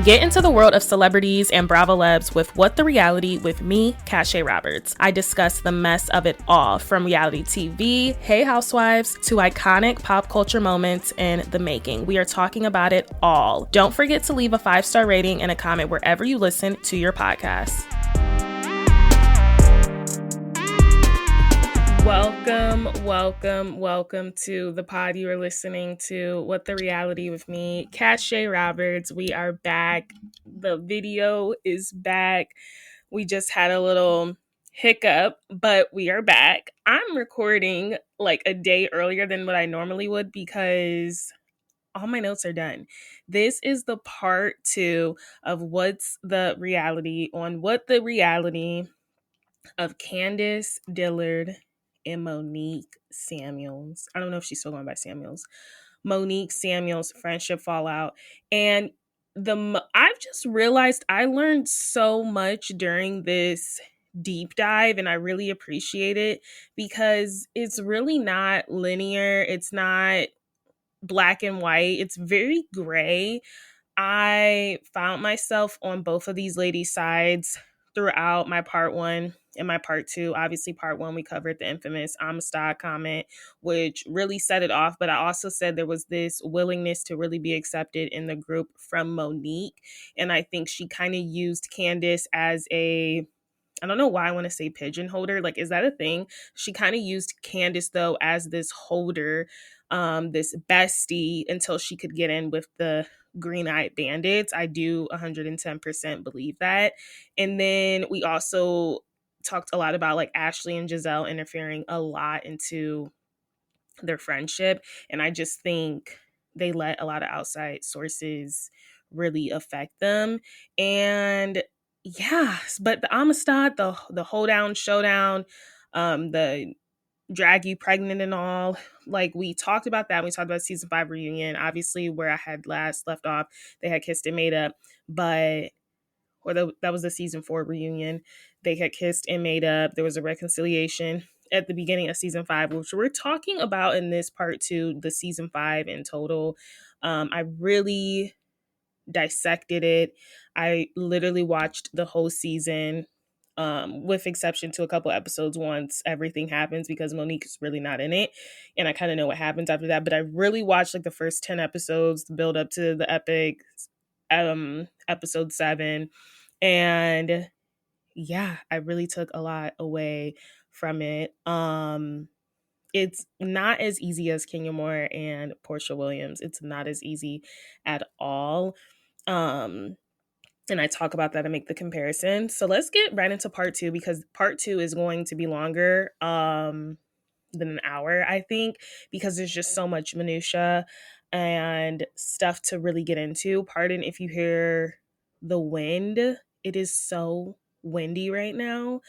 Get into the world of celebrities and Bravo Labs with What the Reality with me, Cache Roberts. I discuss the mess of it all, from reality TV, Hey Housewives, to iconic pop culture moments in the making. We are talking about it all. Don't forget to leave a 5-star rating and a comment wherever you listen to your podcast. Welcome to the pod. You are listening to What the Reality with me, Cache Roberts. We are back. The video is back. We just had a little hiccup, but we are back. I'm recording like a day earlier than what I normally would because all my notes are done. This is the part 2 of What's the Reality on What the Reality of Candiace Dillard and Monique Samuels. I don't know if she's still going by Samuels. Monique Samuels friendship fallout. And I've just realized I learned so much during this deep dive, and I really appreciate it because it's really not linear. It's not black and white. It's very gray. I found myself on both of these ladies' sides throughout my part 1 and my part 2. Obviously, part 1, we covered the infamous Amistad comment, which really set it off. But I also said there was this willingness to really be accepted in the group from Monique. And I think she kind of used Candiace as I don't know why I want to say pigeon holder. Like, is that a thing? She kind of used Candiace, though, as this holder, this bestie, until she could get in with the Green-Eyed Bandits. I do 110% believe that. And then we also talked a lot about like Ashley and Gizelle interfering a lot into their friendship. And I just think they let a lot of outside sources really affect them. And yeah, but the Amistad, the hoedown, showdown, the drag you pregnant and all, like we talked about that. We talked about season 5 reunion, obviously where I had last left off. They had kissed and made up, that was the season 4 reunion. They had kissed and made up. There was a reconciliation at the beginning of season 5, which we're talking about in this part 2, the season 5 in total. I really dissected it. I literally watched the whole season, with exception to a couple episodes once everything happens, because Monique is really not in it. And I kind of know what happens after that. But I really watched like the first 10 episodes, the build up to the epic episode 7. And yeah, I really took a lot away from it. It's not as easy as Kenya Moore and Portia Williams. It's not as easy at all. And I talk about that and make the comparison. So let's get right into part 2, because part 2 is going to be longer than an hour, I think, because there's just so much minutia and stuff to really get into. Pardon if you hear the wind. It is so windy right now.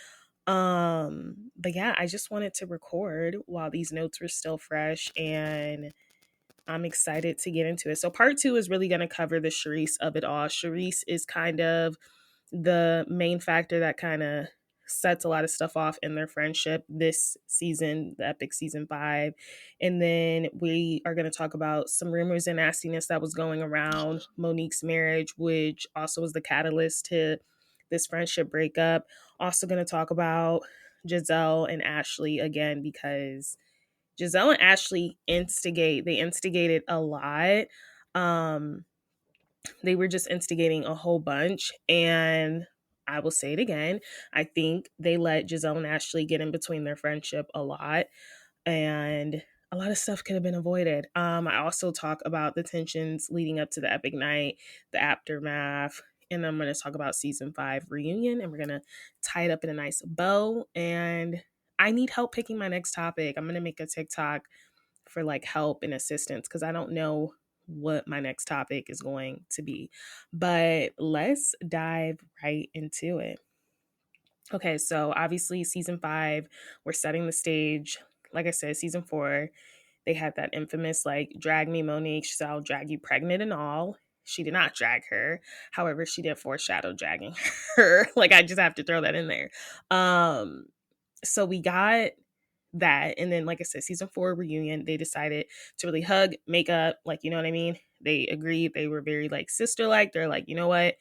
But yeah, I just wanted to record while these notes were still fresh, and I'm excited to get into it. So part 2 is really going to cover the Charisse of it all. Charisse is kind of the main factor that kind of sets a lot of stuff off in their friendship this season, the epic season 5. And then we are going to talk about some rumors and nastiness that was going around Monique's marriage, which also was the catalyst to this friendship breakup. Also going to talk about Gizelle and Ashley again, because Gizelle and Ashley instigated a lot. They were just instigating a whole bunch. And I will say it again, I think they let Gizelle and Ashley get in between their friendship a lot. And a lot of stuff could have been avoided. I also talk about the tensions leading up to the epic night, the aftermath, and I'm going to talk about season 5 reunion, and we're going to tie it up in a nice bow. And I need help picking my next topic. I'm going to make a TikTok for like help and assistance, because I don't know what my next topic is going to be. But let's dive right into it. Okay, so obviously season 5, we're setting the stage. Like I said, season 4, they had that infamous like drag me Monique. She said, I'll drag you pregnant and all. She did not drag her. However, she did foreshadow dragging her. Like, I just have to throw that in there. So we got that. And then, like I said, season 4 reunion, they decided to really hug, make up, like, you know what I mean? They agreed. They were very like sister-like. They're like, you know what?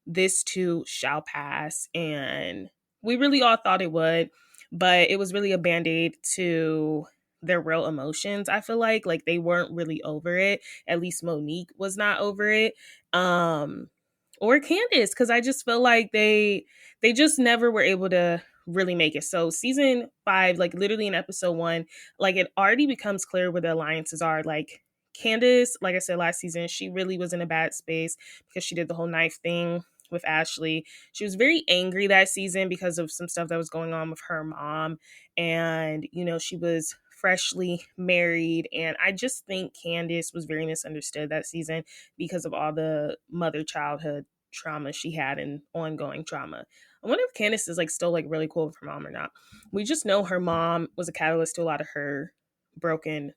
This too shall pass. And we really all thought it would, but it was really a band-aid to their real emotions. I feel like they weren't really over it. At least Monique was not over it. Or Candiace, because I just feel like they just never were able to really make it. So season 5, like literally in episode 1, like it already becomes clear where the alliances are. Like Candiace, like I said last season, she really was in a bad space because she did the whole knife thing with Ashley. She was very angry that season because of some stuff that was going on with her mom. And, you know, she was freshly married. And I just think Candiace was very misunderstood that season because of all the mother childhood trauma she had and ongoing trauma. I wonder if Candiace is like still like really cool with her mom or not. We just know her mom was a catalyst to a lot of her broken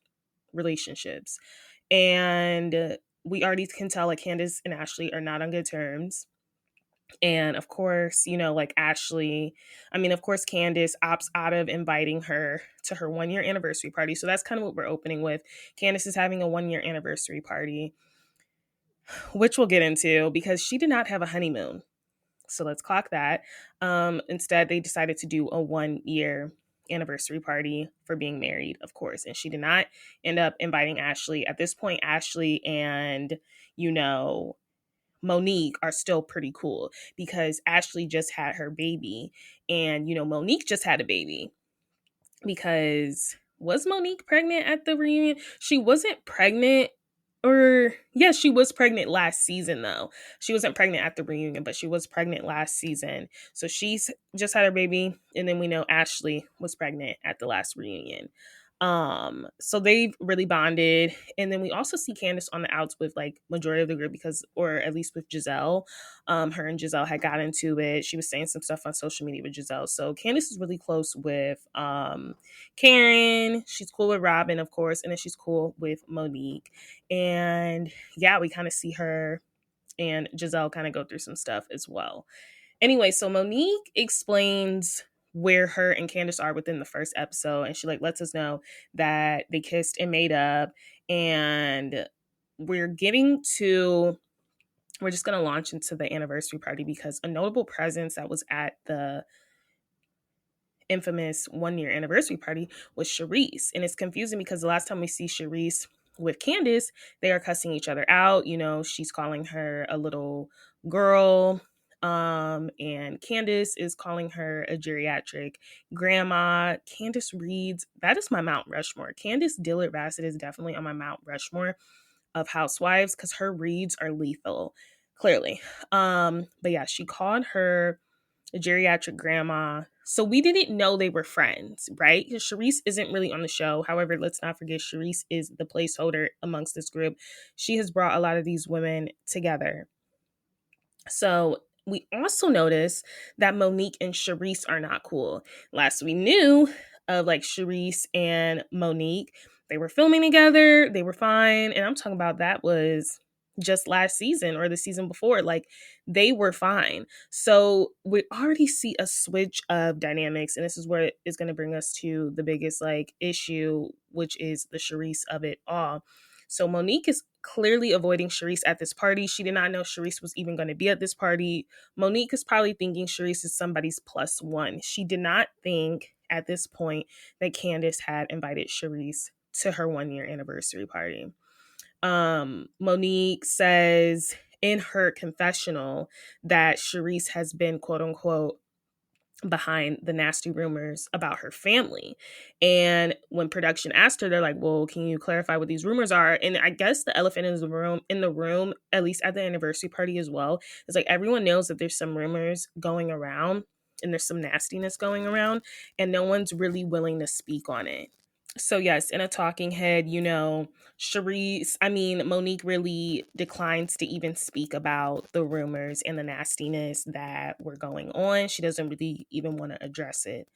relationships. And we already can tell like Candiace and Ashley are not on good terms. And of course, you know, like Ashley, I mean, of course, Candiace opts out of inviting her to her 1-year anniversary party. So that's kind of what we're opening with. Candiace is having a 1-year anniversary party, which we'll get into because she did not have a honeymoon. So let's clock that. Instead, they decided to do a 1-year anniversary party for being married, of course. And she did not end up inviting Ashley. At this point, Ashley and, you know, Monique are still pretty cool because Ashley just had her baby and, you know, Monique just had a baby because was Monique pregnant at the reunion? She wasn't pregnant, or yes, she was pregnant last season though. She wasn't pregnant at the reunion, but she was pregnant last season. So she's just had her baby, and then we know Ashley was pregnant at the last reunion. So they've really bonded. And then we also see Candiace on the outs with like majority of the group because, or at least with Gizelle. Her and Gizelle had got into it. She was saying some stuff on social media with Gizelle. So Candiace is really close with Karen. She's cool with Robin, of course, and then she's cool with Monique. And yeah, we kind of see her and Gizelle kind of go through some stuff as well. Anyway, so Monique explains where her and Candiace are within the first episode, and she like lets us know that they kissed and made up, and we're just going to launch into the anniversary party because a notable presence that was at the infamous 1-year anniversary party was Charisse. And it's confusing because the last time we see Charisse with Candiace, they are cussing each other out. You know, she's calling her a little girl. And Candiace is calling her a geriatric grandma. Candiace reads, that is my Mount Rushmore. Candiace Dillard-Bassett is definitely on my Mount Rushmore of housewives because her reads are lethal, clearly. But yeah, she called her a geriatric grandma. So we didn't know they were friends, right? Because Charisse isn't really on the show. However, let's not forget Charisse is the placeholder amongst this group. She has brought a lot of these women together. So we also notice that Monique and Charisse are not cool. Last we knew of like Charisse and Monique, they were filming together. They were fine. And I'm talking about that was just last season or the season before. Like they were fine. So we already see a switch of dynamics. And this is what is going to bring us to the biggest like issue, which is the Charisse of it all. So Monique is clearly avoiding Charisse at this party. She did not know Charisse was even going to be at this party. Monique is probably thinking Charisse is somebody's plus one. She did not think at this point that Candiace had invited Charisse to her 1-year anniversary party. Monique says in her confessional that Charisse has been quote unquote behind the nasty rumors about her family. And when production asked her, they're like, well, can you clarify what these rumors are? And I guess the elephant in the room, at least at the anniversary party as well, is like everyone knows that there's some rumors going around and there's some nastiness going around and no one's really willing to speak on it. So yes, in a talking head, you know, Monique really declines to even speak about the rumors and the nastiness that were going on. She doesn't really even want to address it.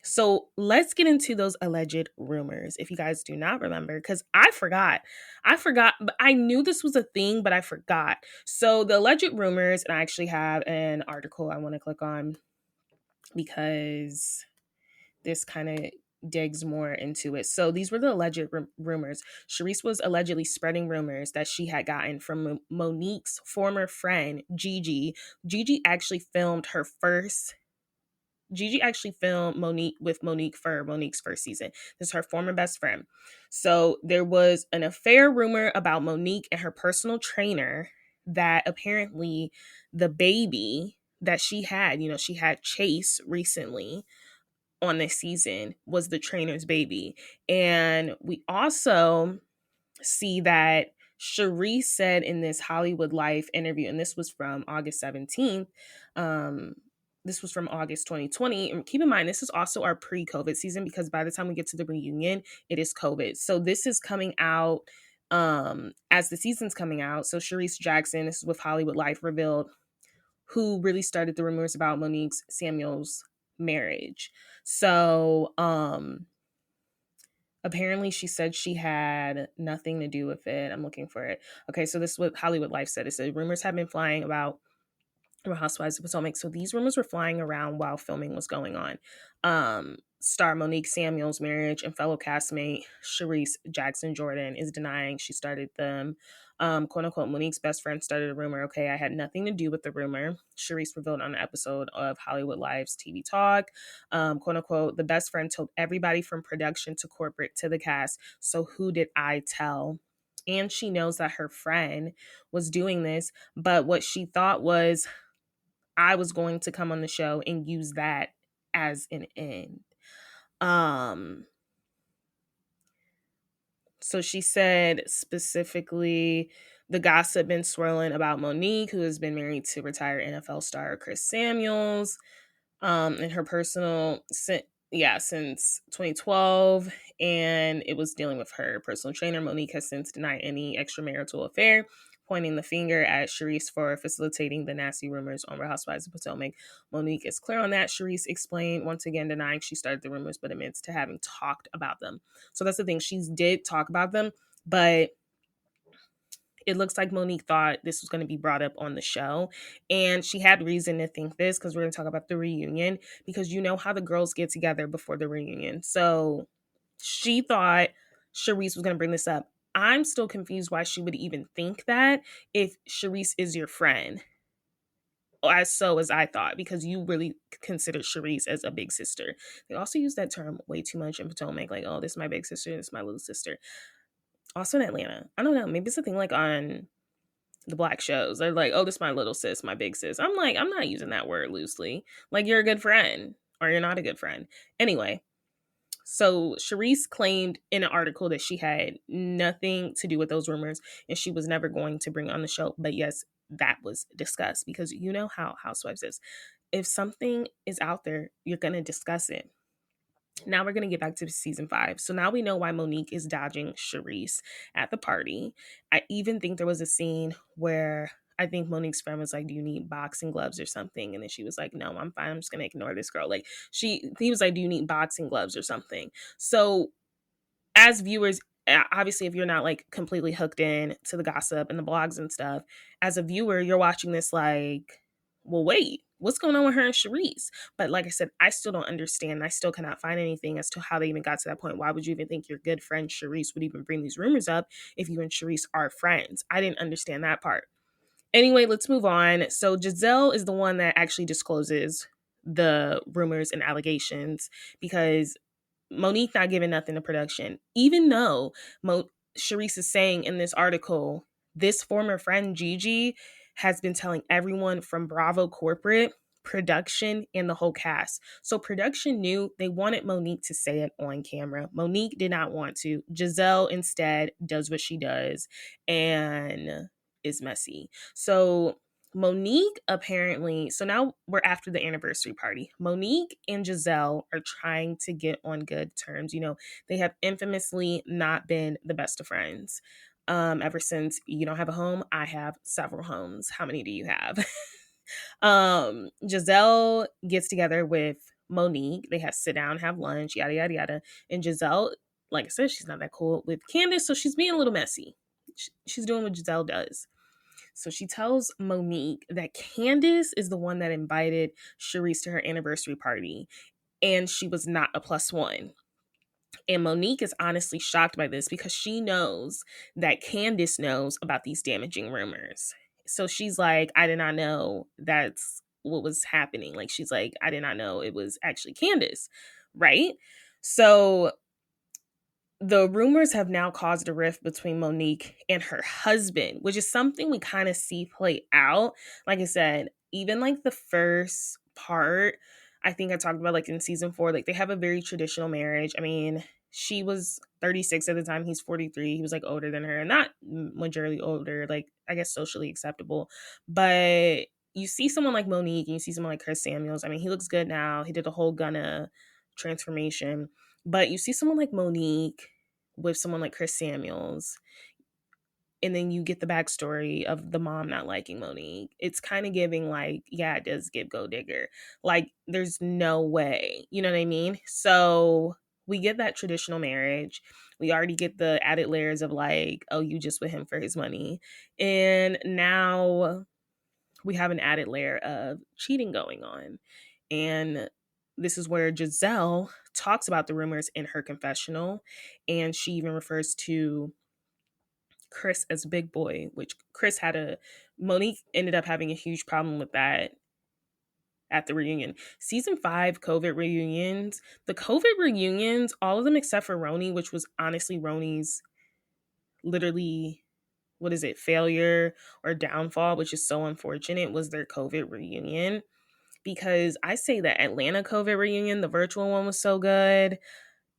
So let's get into those alleged rumors. If you guys do not remember, because I forgot, but I knew this was a thing, but I forgot. So the alleged rumors, and I actually have an article I want to click on because this kind of digs more into it. So these were the alleged rumors. Charisse was allegedly spreading rumors that she had gotten from Monique's former friend, Gigi. Gigi actually filmed Monique with Monique for Monique's first season. This is her former best friend. So there was an affair rumor about Monique and her personal trainer, that apparently the baby that she had, she had Chase recently on this season, was the trainer's baby. And we also see that Charisse said in this Hollywood Life interview, and this was from August 17th. This was from August 2020. And keep in mind, this is also our pre-COVID season, because by the time we get to the reunion, it is COVID. So this is coming out as the season's coming out. So Charisse Jackson, this is with Hollywood Life, revealed who really started the rumors about Monique's Samuel's marriage. So apparently she said she had nothing to do with it. I'm looking for it. Okay, so this is what Hollywood Life said. It said rumors have been flying about Real Housewives of Potomac. So these rumors were flying around while filming was going on. Star Monique Samuel's marriage, and fellow castmate Charisse Jackson Jordan is denying she started them. Quote unquote, Monique's best friend started a rumor. Okay, I had nothing to do with the rumor. Charisse revealed on an episode of Hollywood Live's TV Talk. Quote unquote, the best friend told everybody from production to corporate to the cast. So who did I tell? And she knows that her friend was doing this, but what she thought was I was going to come on the show and use that as an end. So she said specifically, the gossip been swirling about Monique, who has been married to retired NFL star Chris Samuels, in her personal, since 2012, and it was dealing with her personal trainer. Monique has since denied any extramarital affair, pointing the finger at Charisse for facilitating the nasty rumors on Real Housewives of Potomac. Monique is clear on that. Charisse explained, once again denying she started the rumors, but admits to having talked about them. So that's the thing. She did talk about them, but it looks like Monique thought this was going to be brought up on the show. And she had reason to think this, because we're going to talk about the reunion, because you know how the girls get together before the reunion. So she thought Charisse was going to bring this up. I'm still confused why she would even think that if Charisse is your friend, as I thought, because you really consider Charisse as a big sister. They also use that term way too much in Potomac, like, oh, this is my big sister, this is my little sister. Also in Atlanta, I don't know, maybe it's a thing like on the black shows. They're like, oh, this is my little sis, my big sis. I'm like, I'm not using that word loosely. Like, you're a good friend or you're not a good friend. Anyway, so Charisse claimed in an article that she had nothing to do with those rumors and she was never going to bring on the show. But yes, that was discussed, because you know how Housewives is. If something is out there, you're going to discuss it. Now we're going to get back to season 5. So now we know why Monique is dodging Charisse at the party. I even think there was a scene where I think Monique's friend was like, do you need boxing gloves or something? And then she was like, no, I'm fine. I'm just going to ignore this girl. Like, he was like, do you need boxing gloves or something? So as viewers, obviously, if you're not like completely hooked in to the gossip and the blogs and stuff, as a viewer, you're watching this like, well, wait, what's going on with her and Charisse? But like I said, I still don't understand. I still cannot find anything as to how they even got to that point. Why would you even think your good friend Charisse would even bring these rumors up if you and Charisse are friends? I didn't understand that part. Anyway, let's move on. So Gizelle is the one that actually discloses the rumors and allegations, because Monique not giving nothing to production, even though Charisse is saying in this article, this former friend Gigi has been telling everyone from Bravo corporate, production, and the whole cast. So production knew, they wanted Monique to say it on camera. Monique did not want to. Gizelle instead does what she does and is messy. So Monique apparently, so now we're after the anniversary party. Monique and Gizelle are trying to get on good terms. You know, they have infamously not been the best of friends. Ever since You Don't Have a Home, I have several homes. How many do you have? Gizelle gets together with Monique. They have sit down, have lunch, yada, yada, yada. And Gizelle, like I said, she's not that cool with Candiace, so she's being a little messy. She's doing what Gizelle does. So she tells Monique that Candiace is the one that invited Charisse to her anniversary party, and she was not a +1. And Monique is honestly shocked by this because she knows that Candiace knows about these damaging rumors. So she's like, I did not know that's what was happening. Like, she's like, I did not know it was actually Candiace, right? So the rumors have now caused a rift between Monique and her husband, which is something we kind of see play out. Like I said, even like the first part, I think I talked about like in season 4, like they have a very traditional marriage. I mean, she was 36 at the time, he's 43. He was like older than her, not majorly older, like I guess socially acceptable. But you see someone like Monique and you see someone like Chris Samuels. I mean, he looks good now. He did a whole Gunna transformation. But you see someone like Monique with someone like Chris Samuels, and then you get the backstory of the mom not liking Monique. It's kind of giving like, yeah, it does give Go Digger. Like, there's no way. You know what I mean? So we get that traditional marriage. We already get the added layers of like, oh, you just with him for his money. And now we have an added layer of cheating going on. And this is where Gizelle talks about the rumors in her confessional. And she even refers to Chris as Big Boy, which Monique ended up having a huge problem with that at the reunion. Season 5 COVID reunions, the COVID reunions, all of them except for Roni, which was honestly Roni's literally, what is it, failure or downfall, which is so unfortunate, was their COVID reunion. Because I say that Atlanta COVID reunion, the virtual one, was so good,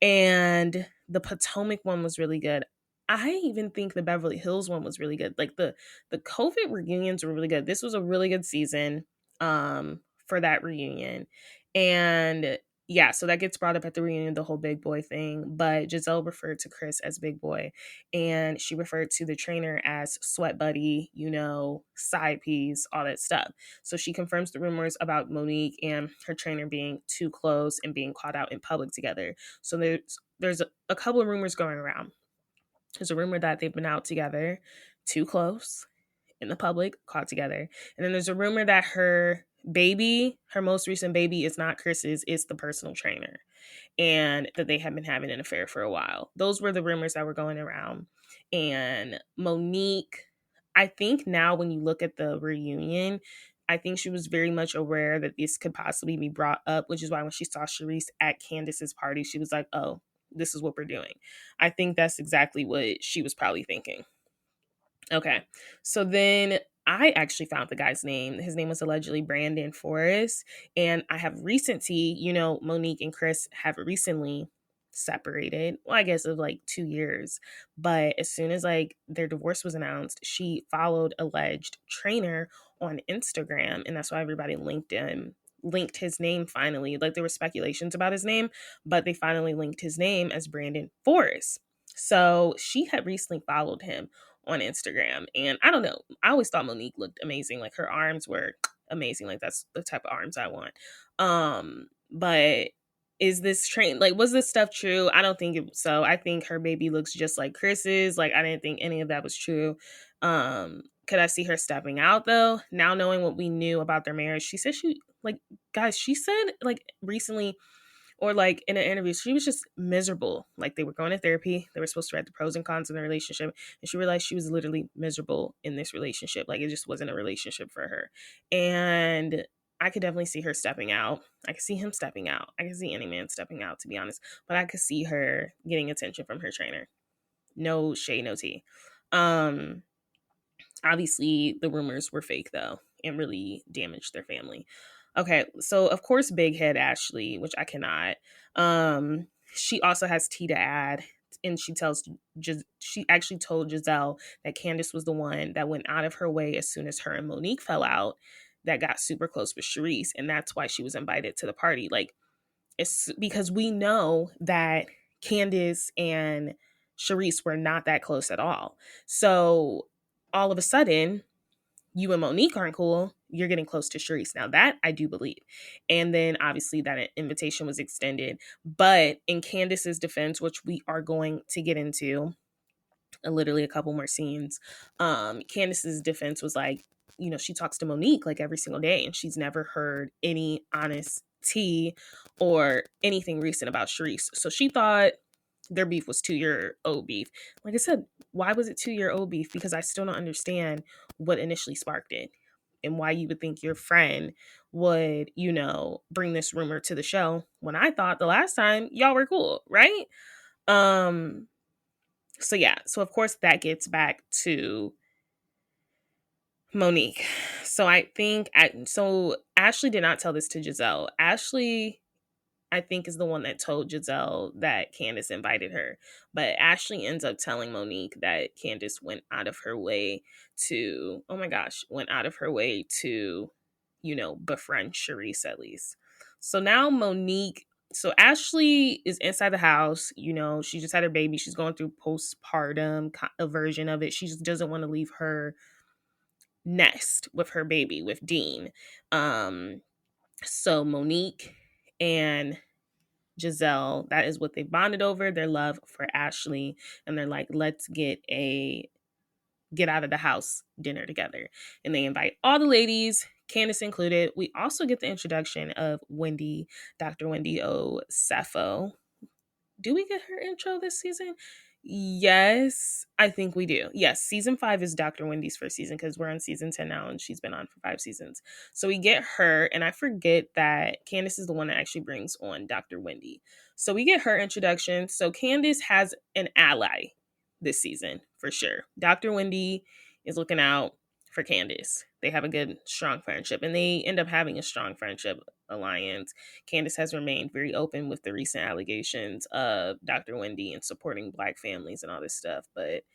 and the Potomac one was really good. I even think the Beverly Hills one was really good. Like the COVID reunions were really good. This was a really good season for that reunion. And yeah, so that gets brought up at the reunion, the whole Big Boy thing. But Gizelle referred to Chris as Big Boy, and she referred to the trainer as Sweat Buddy, side piece, all that stuff. So she confirms the rumors about Monique and her trainer being too close and being caught out in public together. So there's a couple of rumors going around. There's a rumor that they've been out together, too close, in the public, caught together. And then there's a rumor that her most recent baby, is not Chris's, it's the personal trainer, and that they have been having an affair for a while. Those were the rumors that were going around. And Monique, I think now when you look at the reunion, I think she was very much aware that this could possibly be brought up, which is why when she saw Charisse at Candiace's party, she was like, oh, this is what we're doing. I think that's exactly what she was probably thinking. Okay. So then I actually found the guy's name. His name was allegedly Brandon Forrest. And I have Monique and Chris have recently separated. Well, I guess of like 2 years. But as soon as like their divorce was announced, she followed alleged trainer on Instagram. And that's why everybody linked his name finally. Like there were speculations about his name, but they finally linked his name as Brandon Forrest. So she had recently followed him on Instagram. And I don't know, I always thought Monique looked amazing. Like her arms were amazing. Like that's the type of arms I want. But is this was this stuff true? I don't think so. I think her baby looks just like Chris's. Like I didn't think any of that was true. Could I see her stepping out though? Now knowing what we knew about their marriage, she said she said like recently, or like in an interview, she was just miserable. Like they were going to therapy. They were supposed to write the pros and cons of the relationship. And she realized she was literally miserable in this relationship. Like it just wasn't a relationship for her. And I could definitely see her stepping out. I could see him stepping out. I could see any man stepping out, to be honest. But I could see her getting attention from her trainer. No shade, no tea. Obviously, the rumors were fake, though, and really damaged their family. Okay, so of course, Big Head Ashley, which I cannot. She also has tea to add, and she actually told Gizelle that Candiace was the one that went out of her way as soon as her and Monique fell out, that got super close with Charisse, and that's why she was invited to the party. Like, it's because we know that Candiace and Charisse were not that close at all. So all of a sudden, you and Monique aren't cool, you're getting close to Charisse. Now that I do believe. And then obviously that invitation was extended. But in Candiace's defense, which we are going to get into literally a couple more scenes, Candiace's defense was like, she talks to Monique like every single day, and she's never heard any honest tea or anything recent about Charisse. So she thought their beef was 2-year-old beef. Like I said, why was it 2-year-old beef? Because I still don't understand what initially sparked it and why you would think your friend would, bring this rumor to the show when I thought the last time y'all were cool, right? So yeah, so of course that gets back to Monique. So so Ashley did not tell this to Gizelle. Ashley, I think, is the one that told Gizelle that Candiace invited her. But Ashley ends up telling Monique that Candiace went out of her way to, oh my gosh, befriend Charisse at least. So now so Ashley is inside the house. She just had her baby. She's going through postpartum, a version of it. She just doesn't want to leave her nest with her baby, with Dean. So Monique and Gizelle, that is what they bonded over, their love for Ashley. And they're like, let's get out of the house dinner together. And they invite all the ladies, Candiace included. We also get the introduction of Wendy, Dr. Wendy O. Sappho. Do we get her intro this season? Yes, I think we do. Yes, season 5 is Dr. Wendy's first season because we're on season 10 now and she's been on for 5 seasons. So we get her, and I forget that Candiace is the one that actually brings on Dr. Wendy. So we get her introduction. So Candiace has an ally this season for sure. Dr. Wendy is looking out for Candiace. They have a good, strong friendship, and they end up having a strong friendship alliance. Candiace has remained very open with the recent allegations of Dr. Wendy and supporting Black families and all this stuff, but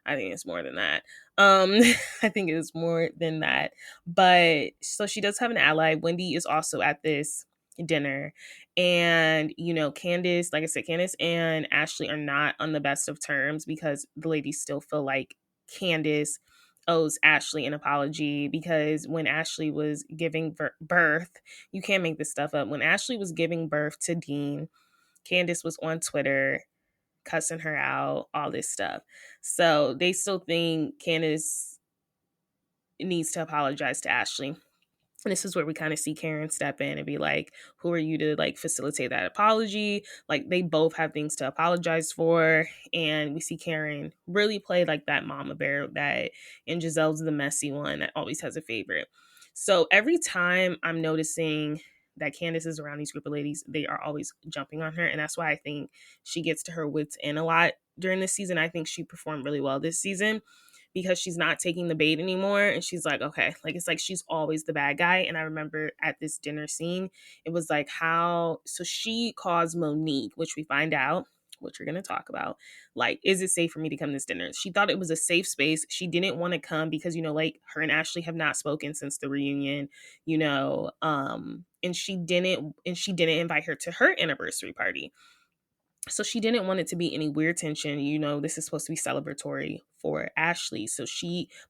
I think it's more than that. I think it's more than that. But so she does have an ally. Wendy is also at this dinner, and Candiace, like I said, Candiace and Ashley are not on the best of terms because the ladies still feel like Candiace owes Ashley an apology, because when Ashley was giving birth, you can't make this stuff up. When Ashley was giving birth to Dean, Candiace was on Twitter cussing her out, all this stuff. So they still think Candiace needs to apologize to Ashley. And this is where we kind of see Karen step in and be like, who are you to like facilitate that apology? Like, they both have things to apologize for. And we see Karen really play like that mama bear and Giselle's the messy one that always has a favorite. So every time I'm noticing that Candiace is around these group of ladies, they are always jumping on her. And that's why I think she gets to her wits end a lot during this season. I think she performed really well this season, because she's not taking the bait anymore. And she's like, okay, like, it's like she's always the bad guy. And I remember at this dinner scene, it was like so she calls Monique, which we find out, which we're going to talk about, like, is it safe for me to come to this dinner? She thought it was a safe space. She didn't want to come because, like, her and Ashley have not spoken since the reunion, and she didn't invite her to her anniversary party. So she didn't want it to be any weird tension. This is supposed to be celebratory for Ashley. So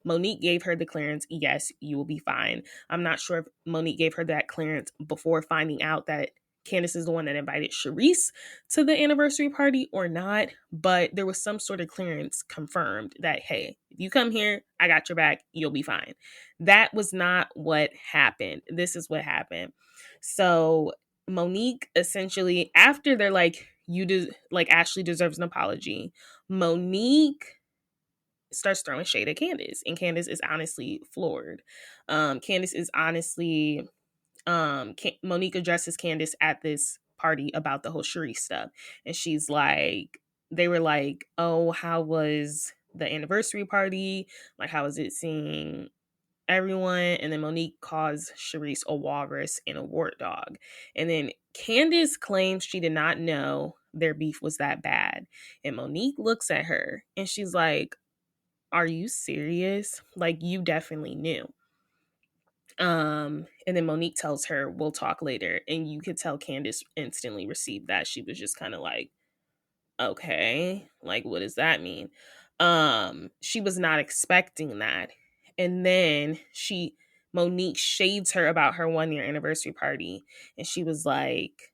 Monique gave her the clearance. Yes, you will be fine. I'm not sure if Monique gave her that clearance before finding out that Candiace is the one that invited Charisse to the anniversary party or not. But there was some sort of clearance confirmed that, hey, if you come here, I got your back. You'll be fine. That was not what happened. This is what happened. So Monique, essentially, after they're like, Ashley deserves an apology, Monique starts throwing shade at Candiace, and Candiace is honestly floored. Candiace is honestly, Monique addresses Candiace at this party about the whole Charisse stuff, and she's like, they were like, oh, how was the anniversary party? Like, how was it seeing everyone? And then Monique calls Charisse a walrus and a wart dog. And then Candiace claims she did not know their beef was that bad. And Monique looks at her and she's like, are you serious? Like, you definitely knew. And then Monique tells her, we'll talk later. And you could tell Candiace instantly received that. She was just kind of like, okay, like, what does that mean? She was not expecting that. And then Monique shades her about her 1-year anniversary party. And she was like,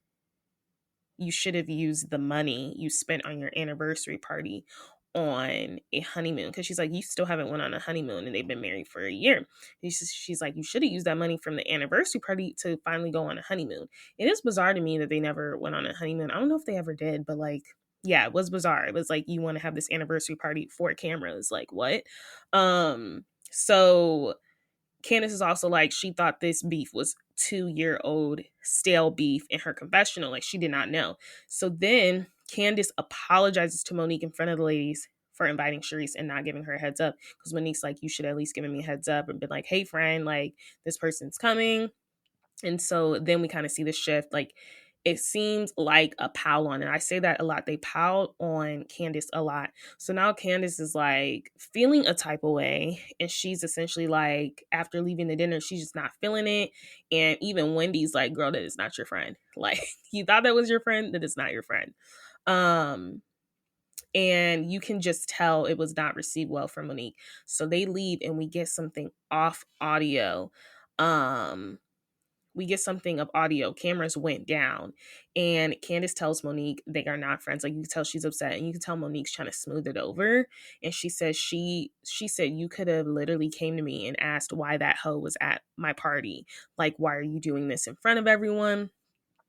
you should have used the money you spent on your anniversary party on a honeymoon. Because she's like, you still haven't went on a honeymoon and they've been married for a year. She's like, you should have used that money from the anniversary party to finally go on a honeymoon. It is bizarre to me that they never went on a honeymoon. I don't know if they ever did, but like, yeah, it was bizarre. It was like, you want to have this anniversary party for cameras. Like, what? So Candiace is also like, she thought this beef was 2-year-old stale beef in her confessional. Like, she did not know. So then Candiace apologizes to Monique in front of the ladies for inviting Charisse and not giving her a heads up. Because Monique's like, you should at least give me a heads up and been like, hey, friend, like, this person's coming. And so then we kind of see the shift. Like, it seems like a pile on. And I say that a lot. They piled on Candiace a lot. So now Candiace is like feeling a type of way. And she's essentially like, after leaving the dinner, she's just not feeling it. And even Wendy's like, girl, that is not your friend. Like, you thought that was your friend, that is not your friend. And you can just tell it was not received well from Monique. So they leave and we get something off audio. We get something of audio. Cameras went down, and Candiace tells Monique they are not friends. Like, you can tell she's upset, and you can tell Monique's trying to smooth it over. And she says she said, you could have literally came to me and asked why that hoe was at my party. Like, why are you doing this in front of everyone?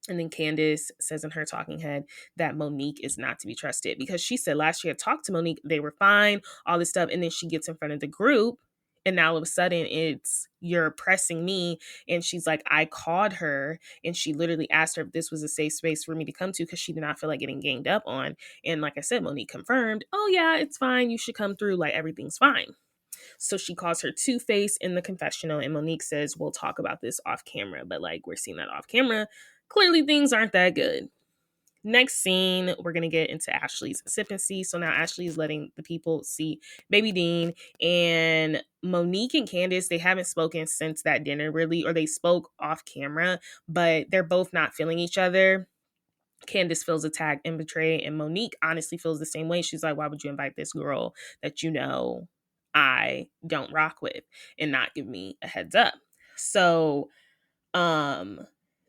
And then Candiace says in her talking head that Monique is not to be trusted, because she said last year, talked to Monique, they were fine, all this stuff. And then she gets in front of the group, and now all of a sudden it's, you're pressing me. And she's like, I called her and she literally asked her if this was a safe space for me to come to, because she did not feel like getting ganged up on. And like I said, Monique confirmed, oh yeah, it's fine, you should come through, like, everything's fine. So she calls her Two-Face in the confessional, and Monique says, we'll talk about this off camera. But like, we're seeing that off camera. Clearly things aren't that good. Next scene, we're going to get into Ashley's sip and see. So now Ashley is letting the people see Baby Dean, and Monique and Candiace, they haven't spoken since that dinner really, or they spoke off camera, but they're both not feeling each other. Candiace feels attacked and betrayed, and Monique honestly feels the same way. She's like, why would you invite this girl that you know I don't rock with and not give me a heads up? So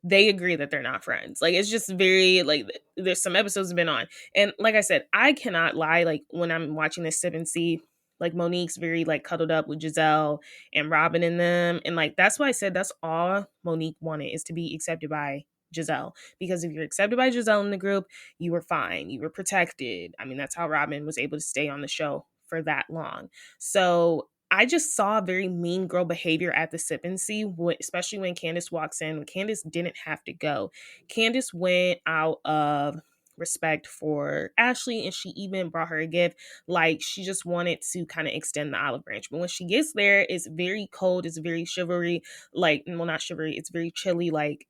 they agree that they're not friends. Like, it's just very, like, there's some episodes have been on. And like I said, I cannot lie, like, when I'm watching this sip and see, like, Monique's very, like, cuddled up with Gizelle and Robin in them. And, like, that's why I said that's all Monique wanted, is to be accepted by Gizelle. Because if you're accepted by Gizelle in the group, you were fine. You were protected. I mean, that's how Robin was able to stay on the show for that long. So I just saw very mean girl behavior at the sip and see, especially when Candiace walks in. Candiace didn't have to go. Candiace went out of respect for Ashley, and she even brought her a gift. Like, she just wanted to kind of extend the olive branch. But when she gets there, it's very cold. It's very chivalry. Like, well, not chivalry. It's very chilly. Like,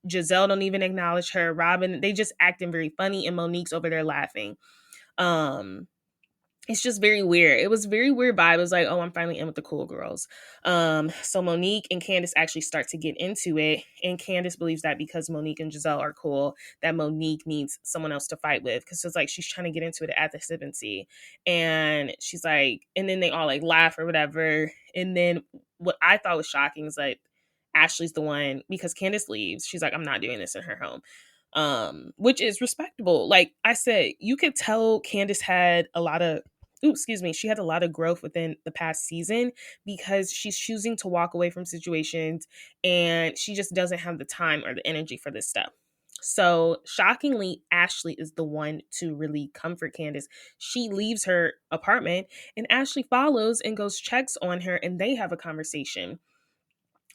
Gizelle don't even acknowledge her. Robin, they just acting very funny, and Monique's over there laughing. It's just very weird. It was very weird vibe. It was like, oh, I'm finally in with the cool girls. So Monique and Candiace actually start to get into it. And Candiace believes that because Monique and Gizelle are cool, that Monique needs someone else to fight with. Because it's like she's trying to get into it at the sip and see. And she's like, and then they all like laugh or whatever. And then what I thought was shocking is like, Ashley's the one, because Candiace leaves. She's like, I'm not doing this in her home. Which is respectable. Like I said, you could tell Candiace had a lot of, she had a lot of growth within the past season, because she's choosing to walk away from situations, and she just doesn't have the time or the energy for this stuff. So shockingly, Ashley is the one to really comfort Candiace. She leaves her apartment, and Ashley follows and goes checks on her, and they have a conversation.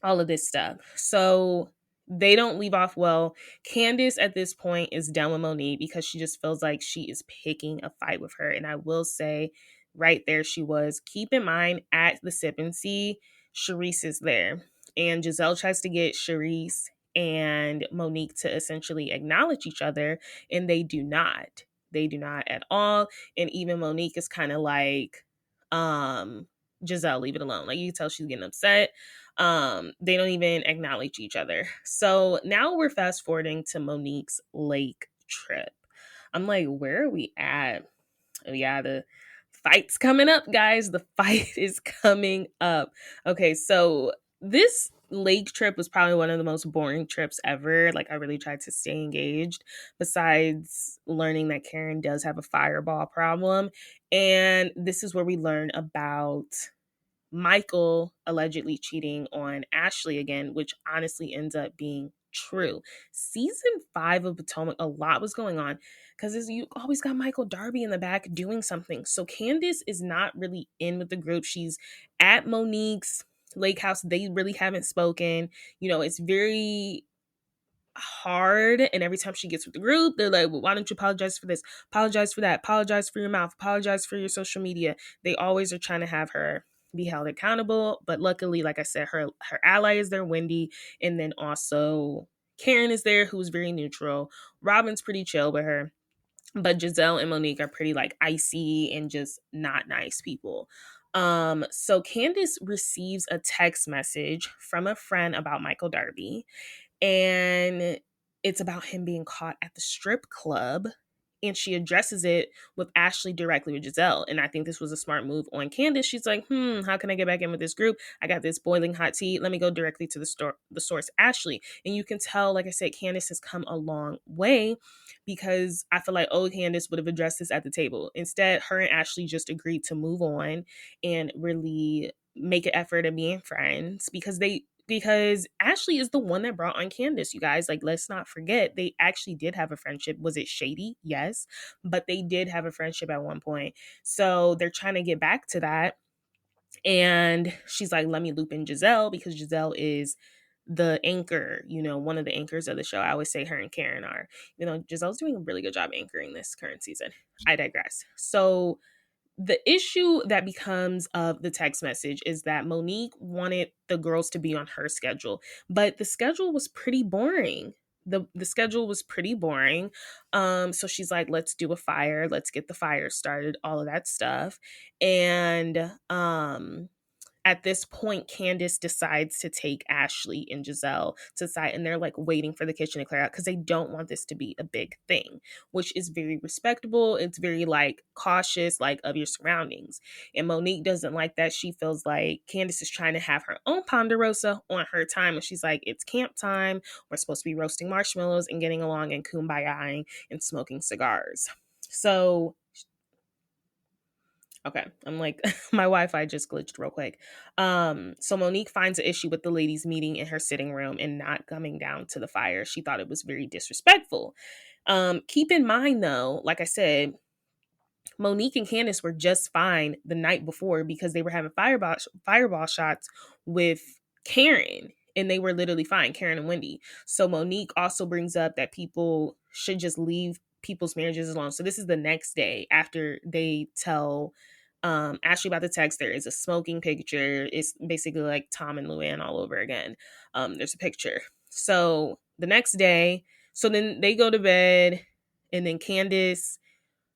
All of this stuff. So they don't leave off well. Candiace at this point is done with Monique, because she just feels like she is picking a fight with her. And I will say right there, she was. Keep in mind, at the sip and see, Charisse is there. And Gizelle tries to get Charisse and Monique to essentially acknowledge each other, and they do not. They do not at all. And even Monique is kind of like, Gizelle, leave it alone. Like, you can tell she's getting upset. They don't even acknowledge each other. So now we're fast forwarding to Monique's lake trip. I'm like, where are we at? Oh yeah, the fight's coming up, guys. The fight is coming up. Okay, so this lake trip was probably one of the most boring trips ever. Like, I really tried to stay engaged, besides learning that Karen does have a fireball problem. And this is where we learn about Michael allegedly cheating on Ashley again, which honestly ends up being true. Season 5 of Potomac, a lot was going on because you always got Michael Darby in the back doing something. So Candiace is not really in with the group. She's at Monique's lake house. They really haven't spoken. It's very hard, and every time she gets with the group, they're like, well, why don't you apologize for this, apologize for that, apologize for your mouth, apologize for your social media. They always are trying to have her be held accountable, but luckily, like I said, her ally is there, Wendy, and then also Karen is there, who's very neutral. Robin's pretty chill with her, but Gizelle and Monique are pretty like icy and just not nice people. So Candiace receives a text message from a friend about Michael Darby, and it's about him being caught at the strip club, and she addresses it with Ashley directly with Gizelle. And I think this was a smart move on Candiace. She's like, how can I get back in with this group? I got this boiling hot tea. Let me go directly to the source, Ashley. And you can tell, like I said, Candiace has come a long way, because I feel like old Candiace would have addressed this at the table. Instead, her and Ashley just agreed to move on and really make an effort at being friends, because Ashley is the one that brought on Candiace, you guys. Like, let's not forget, they actually did have a friendship. Was it shady? Yes. But they did have a friendship at one point. So they're trying to get back to that. And she's like, let me loop in Gizelle, because Gizelle is the anchor, one of the anchors of the show. I always say her and Karen are. Giselle's doing a really good job anchoring this current season. I digress. So the issue that becomes of the text message is that Monique wanted the girls to be on her schedule, but the schedule was pretty boring. The schedule was pretty boring. So she's like, let's do a fire. Let's get the fire started, all of that stuff. And at this point, Candiace decides to take Ashley and Gizelle to side, and they're like waiting for the kitchen to clear out because they don't want this to be a big thing, which is very respectable. It's very like cautious, like of your surroundings. And Monique doesn't like that. She feels like Candiace is trying to have her own ponderosa on her time. And she's like, it's camp time. We're supposed to be roasting marshmallows and getting along and kumbayaing and smoking cigars. So okay, I'm like, my Wi-Fi just glitched real quick. So Monique finds an issue with the ladies meeting in her sitting room and not coming down to the fire. She thought it was very disrespectful. Keep in mind though, like I said, Monique and Candiace were just fine the night before because they were having fireball shots with Karen, and they were literally fine, Karen and Wendy. So Monique also brings up that people should just leave people's marriages alone. So this is the next day after they tell Ashley about the text. There is a smoking picture. It's basically like Tom and Luann all over again. There's a picture. So the next day, so then they go to bed, and then Candiace,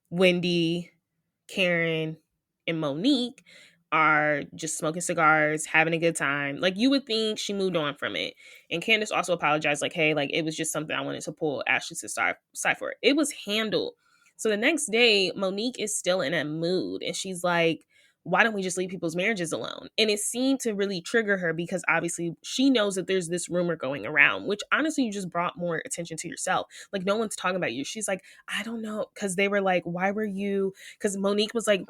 Wendy, Karen, and Monique are just smoking cigars, having a good time. Like, you would think she moved on from it. And Candiace also apologized, like, hey, like, it was just something I wanted to pull Ashley to side for. It was handled. So the next day, Monique is still in a mood, and she's like, why don't we just leave people's marriages alone? And it seemed to really trigger her because obviously she knows that there's this rumor going around, which honestly, you just brought more attention to yourself. Like, no one's talking about you. She's like, I don't know. Because they were like, why were you? Because Monique was like,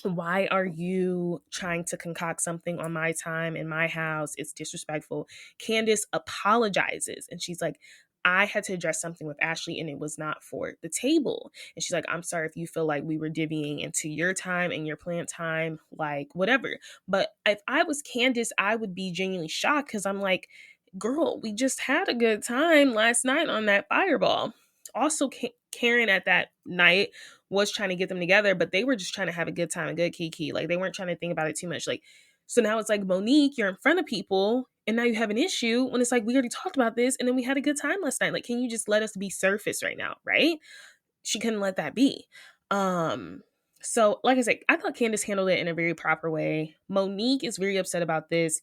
why are you trying to concoct something on my time in my house? It's disrespectful. Candiace apologizes, and she's like, I had to address something with Ashley and it was not for the table. And she's like, I'm sorry if you feel like we were divvying into your time and your plant time, like whatever. But if I was Candiace, I would be genuinely shocked because I'm like, girl, we just had a good time last night on that fireball. Also, Karen at that night was trying to get them together, but they were just trying to have a good time, a good kiki. Like, they weren't trying to think about it too much. Like, so now it's like, Monique, you're in front of people and now you have an issue when it's like, we already talked about this and then we had a good time last night. Like, can you just let us be surface right now? Right? She couldn't let that be. So like I said, I thought Candiace handled it in a very proper way. Monique is very upset about this.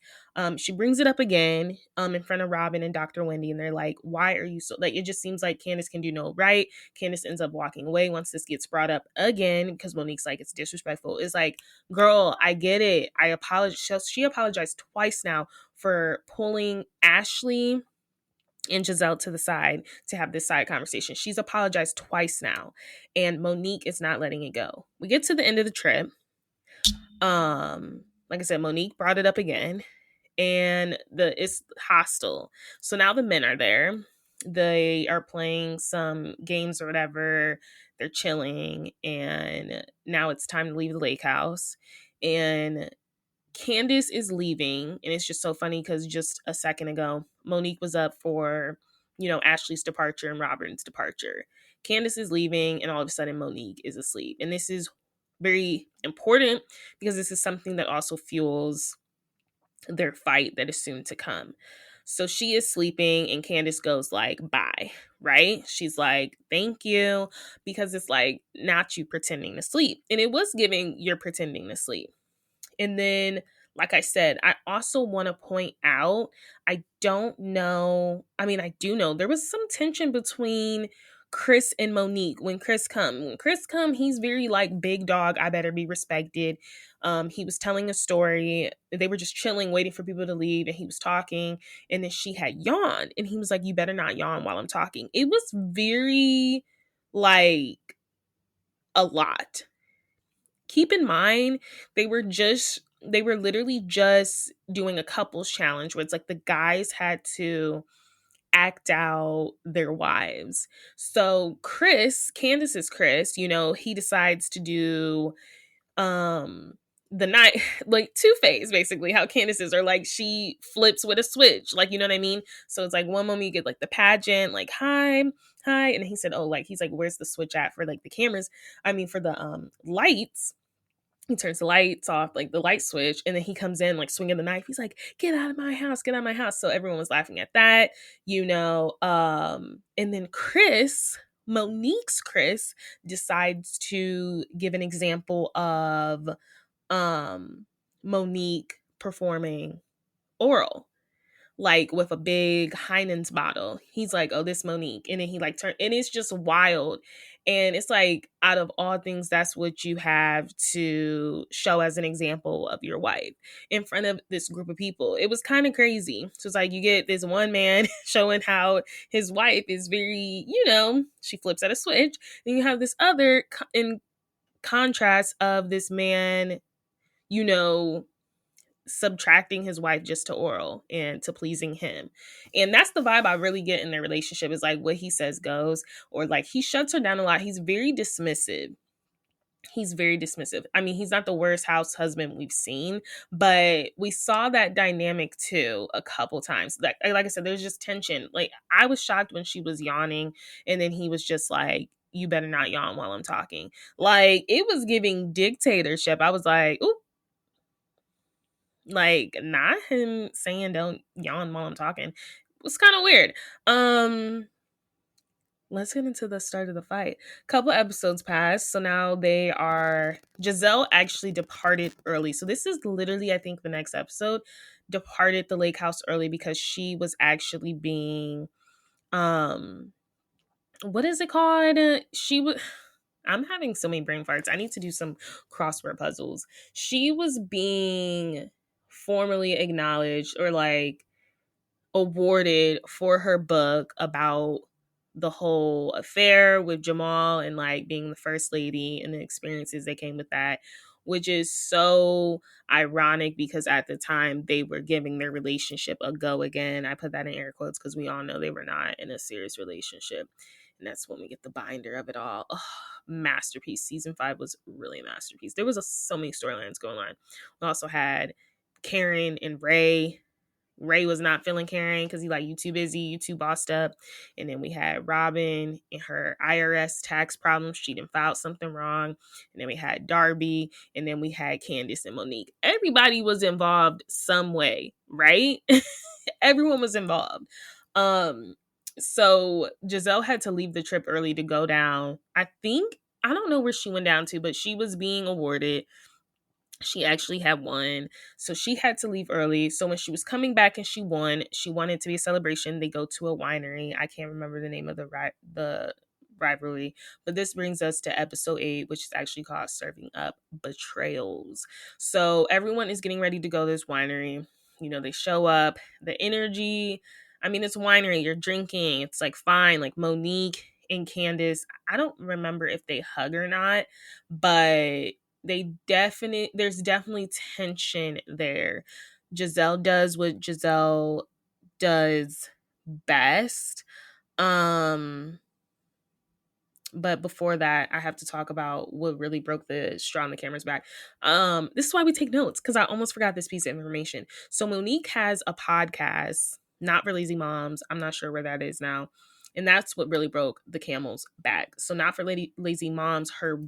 She brings it up again in front of Robin and Dr. Wendy, and they're like, why are you so, like, it just seems like Candiace can do no right. Candiace ends up walking away once this gets brought up again because Monique's like, it's disrespectful. It's like, girl, I get it. I apologize. She apologized twice now for pulling Ashley and Gizelle to the side to have this side conversation. She's apologized twice now, and Monique is not letting it go. We get to the end of the trip. Like I said, Monique brought it up again, and it's hostile. So now the men are there. They are playing some games or whatever. They're chilling, and now it's time to leave the lake house. And Candiace is leaving, and it's just so funny because just a second ago, Monique was up for, Ashley's departure and Robert's departure. Candiace is leaving, and all of a sudden, Monique is asleep. And this is very important because this is something that also fuels their fight that is soon to come. So she is sleeping, and Candiace goes like, bye, right? She's like, thank you, because it's like, not you pretending to sleep. And it was giving you're pretending to sleep. And then, like I said, I also want to point out, I don't know. I mean, I do know there was some tension between Chris and Monique when Chris come. When Chris come, he's very like big dog. I better be respected. He was telling a story. They were just chilling, waiting for people to leave, and he was talking. And then she had yawned, and he was like, "You better not yawn while I'm talking." It was very like a lot. Keep in mind, they were literally just doing a couples challenge where it's like the guys had to act out their wives. So Candiace's Chris, he decides to do the night like Two-Face, basically, how Candiace is, or like she flips with a switch, like, you know what I mean? So it's like one moment you get like the pageant, like hi, and he said, oh, like he's like, where's the switch at for like the cameras? I mean, for the lights. He turns the lights off, like the light switch, and then he comes in like swinging the knife. He's like, get out of my house, get out of my house. So everyone was laughing at that, and then Monique's Chris decides to give an example of Monique performing oral, like with a big Heinen's bottle. He's like, oh, this Monique. And then he like turned, and it's just wild. And it's like, out of all things, that's what you have to show as an example of your wife in front of this group of people. It was kind of crazy. So it's like, you get this one man showing how his wife is very, she flips at a switch. Then you have this other in contrast of this man, subtracting his wife just to oral and to pleasing him. And that's the vibe I really get in their relationship, is like what he says goes, or like he shuts her down a lot. He's very dismissive. I mean, he's not the worst house husband we've seen, but we saw that dynamic too a couple times. Like I said, there's just tension. Like I was shocked when she was yawning, and then he was just like, you better not yawn while I'm talking. Like it was giving dictatorship. I was like, ooh, like not him saying don't yawn while I'm talking. It was kind of weird. Let's get into the start of the fight. Couple episodes passed, so now Gizelle actually departed early. So this is literally, I think, the next episode. Departed the lake house early because she was actually being what is it called? I'm having so many brain farts. I need to do some crossword puzzles. She was being formally acknowledged, or like awarded for her book about the whole affair with Jamal and like being the first lady and the experiences that came with that, which is so ironic because at the time they were giving their relationship a go again. I put that in air quotes because we all know they were not in a serious relationship. And that's when we get the binder of it all. Oh, masterpiece. Season 5 was really a masterpiece. There was so many storylines going on. We also had Karen and Ray. Ray was not feeling Karen because he like, you too busy, you too bossed up. And then we had Robin and her IRS tax problems. She didn't file something wrong. And then we had Darby. And then we had Candiace and Monique. Everybody was involved some way, right? Everyone was involved. So Gizelle had to leave the trip early to go down. I don't know where she went down to, but she was being awarded. She actually had won, so she had to leave early. So when she was coming back and she won, she wanted it to be a celebration. They go to a winery. I can't remember the name of the rivalry, but this brings us to episode 8, which is actually called Serving Up Betrayals. So everyone is getting ready to go to this winery. They show up. The energy, I mean, it's a winery. You're drinking. It's like fine. Like Monique and Candiace, I don't remember if they hug or not, but there's definitely tension there. Gizelle does what Gizelle does best. But before that, I have to talk about what really broke the straw on the camera's back. This is why we take notes, because I almost forgot this piece of information. So Monique has a podcast, Not for Lazy Moms. I'm not sure where that is now. And that's what really broke the camel's back. So Not for Lazy Moms, her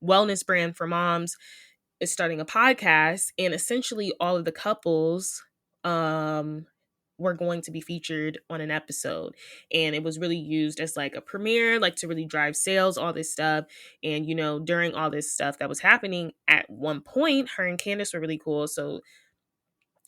wellness brand for moms, is starting a podcast, and essentially all of the couples were going to be featured on an episode, and it was really used as like a premiere, like to really drive sales, all this stuff. And during all this stuff that was happening, at one point her and Candiace were really cool, so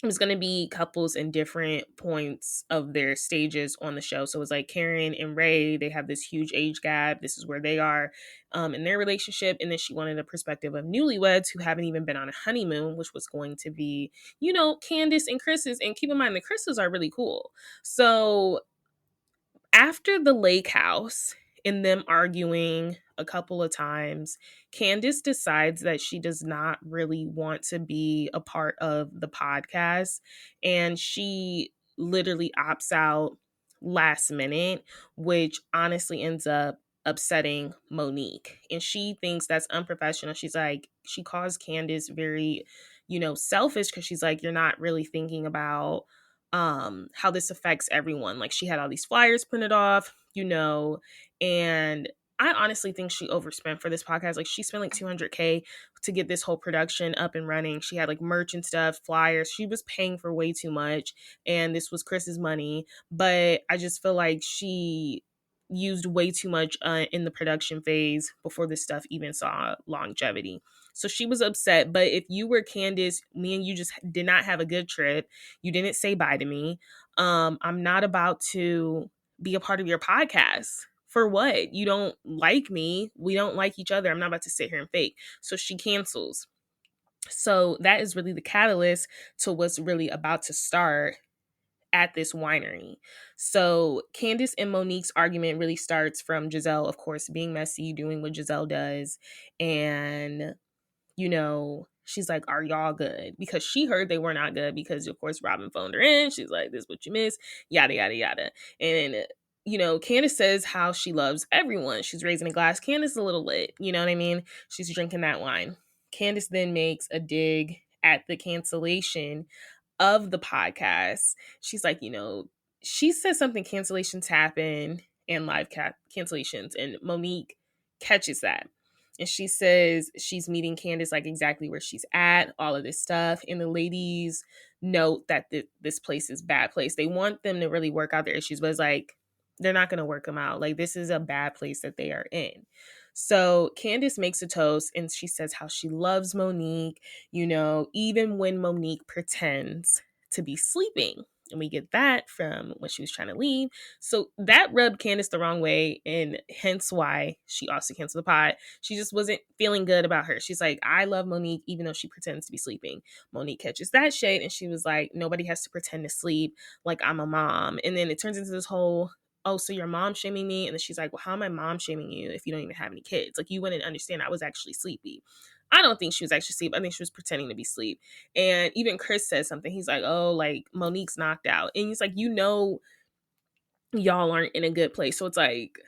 it was going to be couples in different points of their stages on the show. So it was like Karen and Ray, they have this huge age gap. This is where they are in their relationship. And then she wanted a perspective of newlyweds who haven't even been on a honeymoon, which was going to be, Candiace and Chris's. And keep in mind, the Chris's are really cool. So after the lake house and them arguing a couple of times, Candiace decides that she does not really want to be a part of the podcast, and she literally opts out last minute, which honestly ends up upsetting Monique. And she thinks that's unprofessional. She's like, she calls Candiace very, selfish, because she's like, you're not really thinking about how this affects everyone. Like, she had all these flyers printed off, and I honestly think she overspent for this podcast. Like, she spent like $200K to get this whole production up and running. She had like merch and stuff, flyers. She was paying for way too much, and this was Chris's money. But I just feel like she used way too much in the production phase before this stuff even saw longevity. So she was upset. But if you were Candiace, me and you just did not have a good trip. You didn't say bye to me. I'm not about to be a part of your podcast. For what? You don't like me. We don't like each other. I'm not about to sit here and fake. So she cancels. So that is really the catalyst to what's really about to start at this winery. So Candiace and Monique's argument really starts from Gizelle, of course, being messy, doing what Gizelle does. And, she's like, are y'all good? Because she heard they were not good, because, of course, Robin phoned her in. She's like, this is what you miss, yada, yada, yada. And Candiace says how she loves everyone. She's raising a glass. Candiace is a little lit. You know what I mean? She's drinking that wine. Candiace then makes a dig at the cancellation of the podcast. She's like, she says something, cancellations happen and live cancellations. And Monique catches that. And she says she's meeting Candiace like exactly where she's at, all of this stuff. And the ladies note that this place is a bad place. They want them to really work out their issues, but it's like, they're not going to work them out. Like, this is a bad place that they are in. So Candiace makes a toast, and she says how she loves Monique, even when Monique pretends to be sleeping. And we get that from when she was trying to leave. So that rubbed Candiace the wrong way, and hence why she also canceled the pod. She just wasn't feeling good about her. She's like, I love Monique, even though she pretends to be sleeping. Monique catches that shade, and she was like, nobody has to pretend to sleep, like I'm a mom. And then it turns into this whole, oh, so your mom shaming me? And then she's like, well, how am I mom shaming you if you don't even have any kids? Like, you wouldn't understand. I was actually sleepy. I don't think she was actually asleep. I think she was pretending to be asleep. And even Chris says something. He's like, oh, like, Monique's knocked out. And he's like, y'all aren't in a good place. So it's like,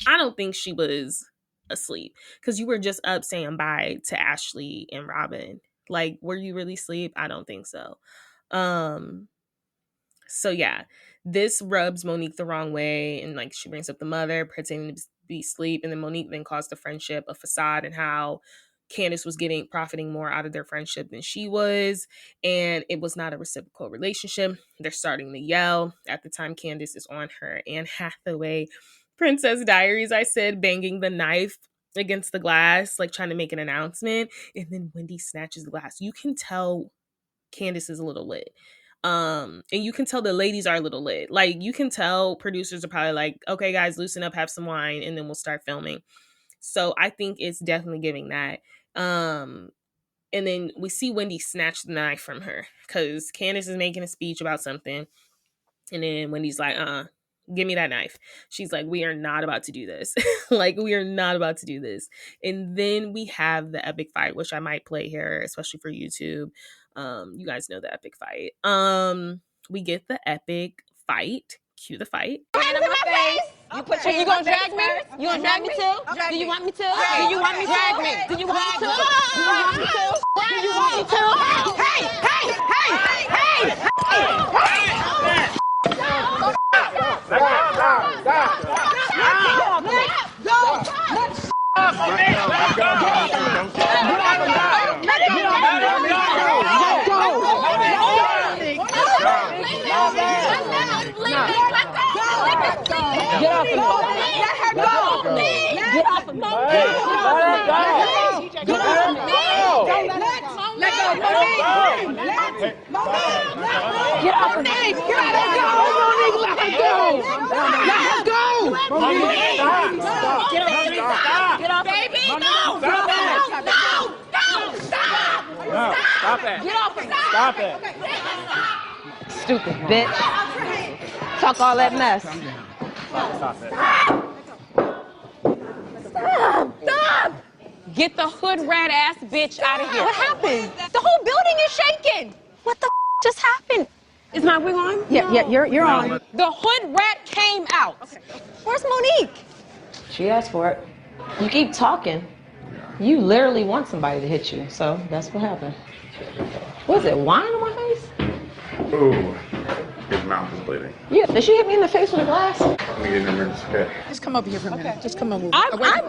I don't think she was asleep, because you were just up saying bye to Ashley and Robin. Like, were you really asleep? I don't think so. So yeah, this rubs Monique the wrong way, and like, she brings up the mother pretending to be asleep, and then Monique then calls the friendship a facade, and how Candiace was profiting more out of their friendship than she was, and it was not a reciprocal relationship. They're starting to yell. At the time, Candiace is on her Anne Hathaway Princess Diaries, I said, banging the knife against the glass, like trying to make an announcement, and then Wendy snatches the glass. You can tell Candiace is a little lit. And you can tell the ladies are a little lit. Like, you can tell producers are probably like, okay, guys, loosen up, have some wine, and then we'll start filming. So I think it's definitely giving that. And then we see Wendy snatch the knife from her, because Candiace is making a speech about something. And then Wendy's like, give me that knife. She's like, we are not about to do this. Like, we are not about to do this. And then we have the epic fight, which I might play here, especially for YouTube. You guys know the epic fight. We get the epic fight. Cue the fight. Hands in my face. You gonna drag me? You gonna drag me too? Do you want me to? Do you want me to? Do you want me to? Do you want me to? Do you want me to? Hey! Get off of me. Let her go. Get off of me. Get off of me. Let go. Get off of me. Let her go. Let her go. Let her go. Get off, baby. No. Stop. Stop it. Get off of me. Stop it. Stupid bitch. Talk all that mess. Stop it. Stop! Get the hood rat ass bitch out of here. What happened? The whole building is shaking. What the just happened? Is my wig on? Yeah, you're on. The hood rat came out. Okay. Where's Monique? She asked for it. You keep talking. You literally want somebody to hit you, so that's what happened. What is it, wine on my face? Ooh, his mouth is bleeding. Yeah, did she hit me in the face with a glass? Let me get an emergency kit. Just come over here for a minute. Just come over. I'm fine.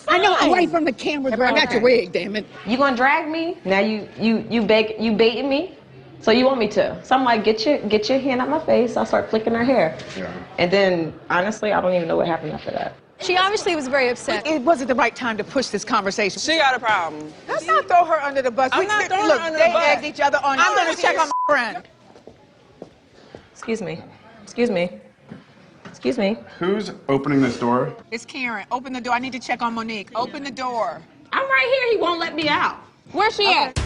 I know, away from the camera, but I got your wig, damn it. You gonna drag me? Now you baiting me? So you want me to? So I'm like, get your hand out my face. I'll start flicking her hair. Yeah. And then, honestly, I don't even know what happened after that. She obviously was very upset. It wasn't the right time to push this conversation. She got a problem. Let's not throw her under the bus. I'm not throwing her under the bus. They egged each other on. I'm going to check on my friend. Excuse me. Excuse me. Excuse me. Who's opening this door? It's Karen. Open the door. I need to check on Monique. Open the door. I'm right here. He won't let me out. Where's she at?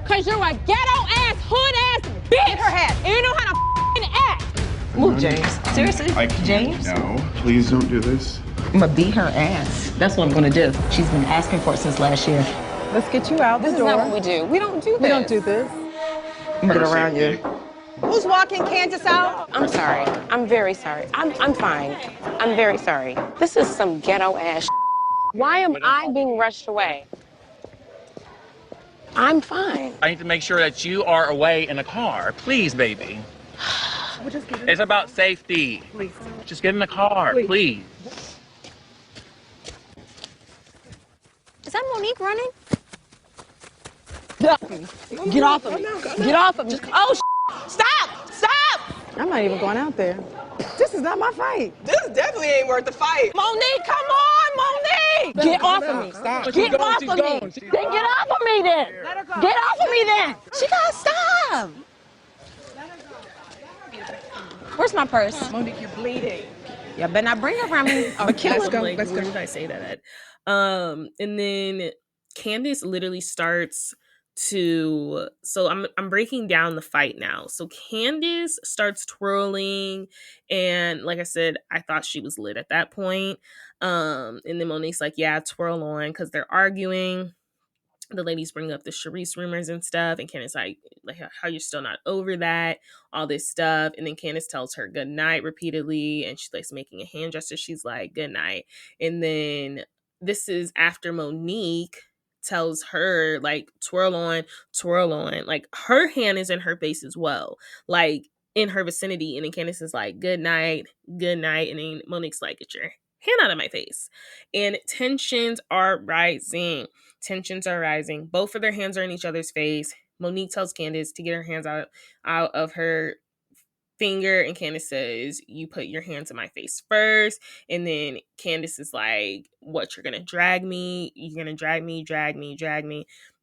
Cause you're a ghetto ass, hood ass bitch. Get her hat. And you know how to f***ing act. Move, James. Seriously? I can't. James? No, please don't do this. I'm gonna beat her ass. That's what I'm gonna do. She's been asking for it since last year. Let's get you out the This door. is not what we do. We don't do this. We don't do this. I'm gonna get around you. Who's walking Candiace out? I'm sorry. I'm very sorry. I'm fine. I'm very sorry. This is some ghetto ass. Why am I being rushed away? I'm fine. I need to make sure that you are away in the car. Please, baby. It's about safety. Please. Just get in the car, please. Is that Monique running? Get off of me. Get off of me. Get off of me. Oh, stop! Stop! I'm not even going out there. This is not my fight. This definitely ain't worth the fight. Monique, come on, Monique! Get off of me. Stop. Get off of me. Then get off of me then. Get off of me then. She gotta stop. Where's my purse? Monique, you're bleeding. Y'all better not bring her around me. Let's go. Like, Let's where go. did I say that at? And then Candiace literally starts to, so I'm breaking down the fight now. So Candiace starts twirling, and like I said, I thought she was lit at that point. And then Monique's like, yeah, twirl on, because they're arguing. The ladies bring up the Charisse rumors and stuff, and Candiace like how you're still not over that, all this stuff. And then Candiace tells her good night repeatedly, and she's like making a hand gesture. She's like, good night. And then this is after Monique tells her like twirl on, like her hand is in her face as well, like in her vicinity. And then Candiace is like, good night. And then Monique's like, get your hand out of my face. And tensions are rising. Both of their hands are in each other's face. Monique tells Candiace to get her hands out of her finger, and Candiace says, you put your hands in my face first. And then Candiace is like, what, you're gonna drag me? You're gonna drag me.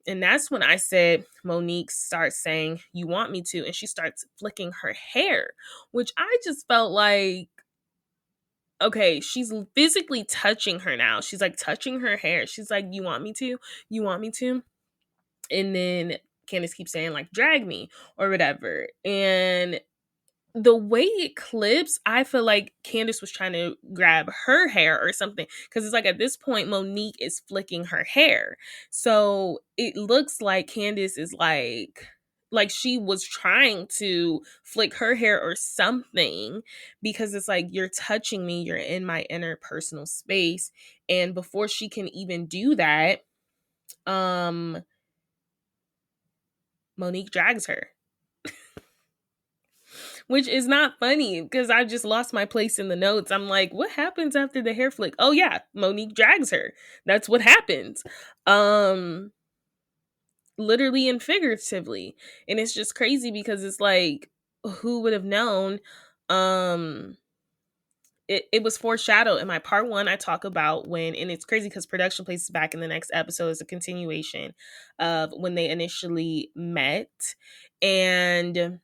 And that's when I said Monique starts saying, you want me to, and she starts flicking her hair, which I just felt like, okay, she's physically touching her now. She's like touching her hair. She's like, you want me to? And then Candiace keeps saying like, drag me or whatever. And the way it clips, I feel like Candiace was trying to grab her hair or something. Because it's like at this point, Monique is flicking her hair. So it looks like Candiace is like like she was trying to flick her hair or something, because it's like, you're touching me, you're in my inner personal space. And before she can even do that, Monique drags her. Which is not funny, because I just lost my place in the notes. I'm like, what happens after the hair flick? Oh yeah, Monique drags her. That's what happens. Literally and figuratively. And it's just crazy, because it's like, who would have known? It was foreshadowed in my part 1. I talk about when, and it's crazy because production places back in the next episode is a continuation of when they initially met, and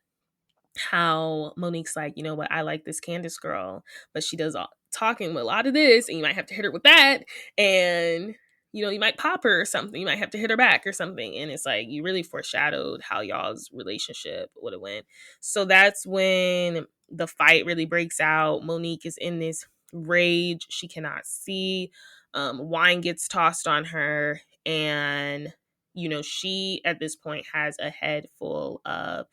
how Monique's like, you know what, I like this Candiace girl, but she does all talking with a lot of this, and you might have to hit her with that, and you know, you might pop her or something, you might have to hit her back or something. And it's like, you really foreshadowed how y'all's relationship would have went. So that's when the fight really breaks out. Monique is in this rage, she cannot see. Wine gets tossed on her, and you know, she at this point has a handful of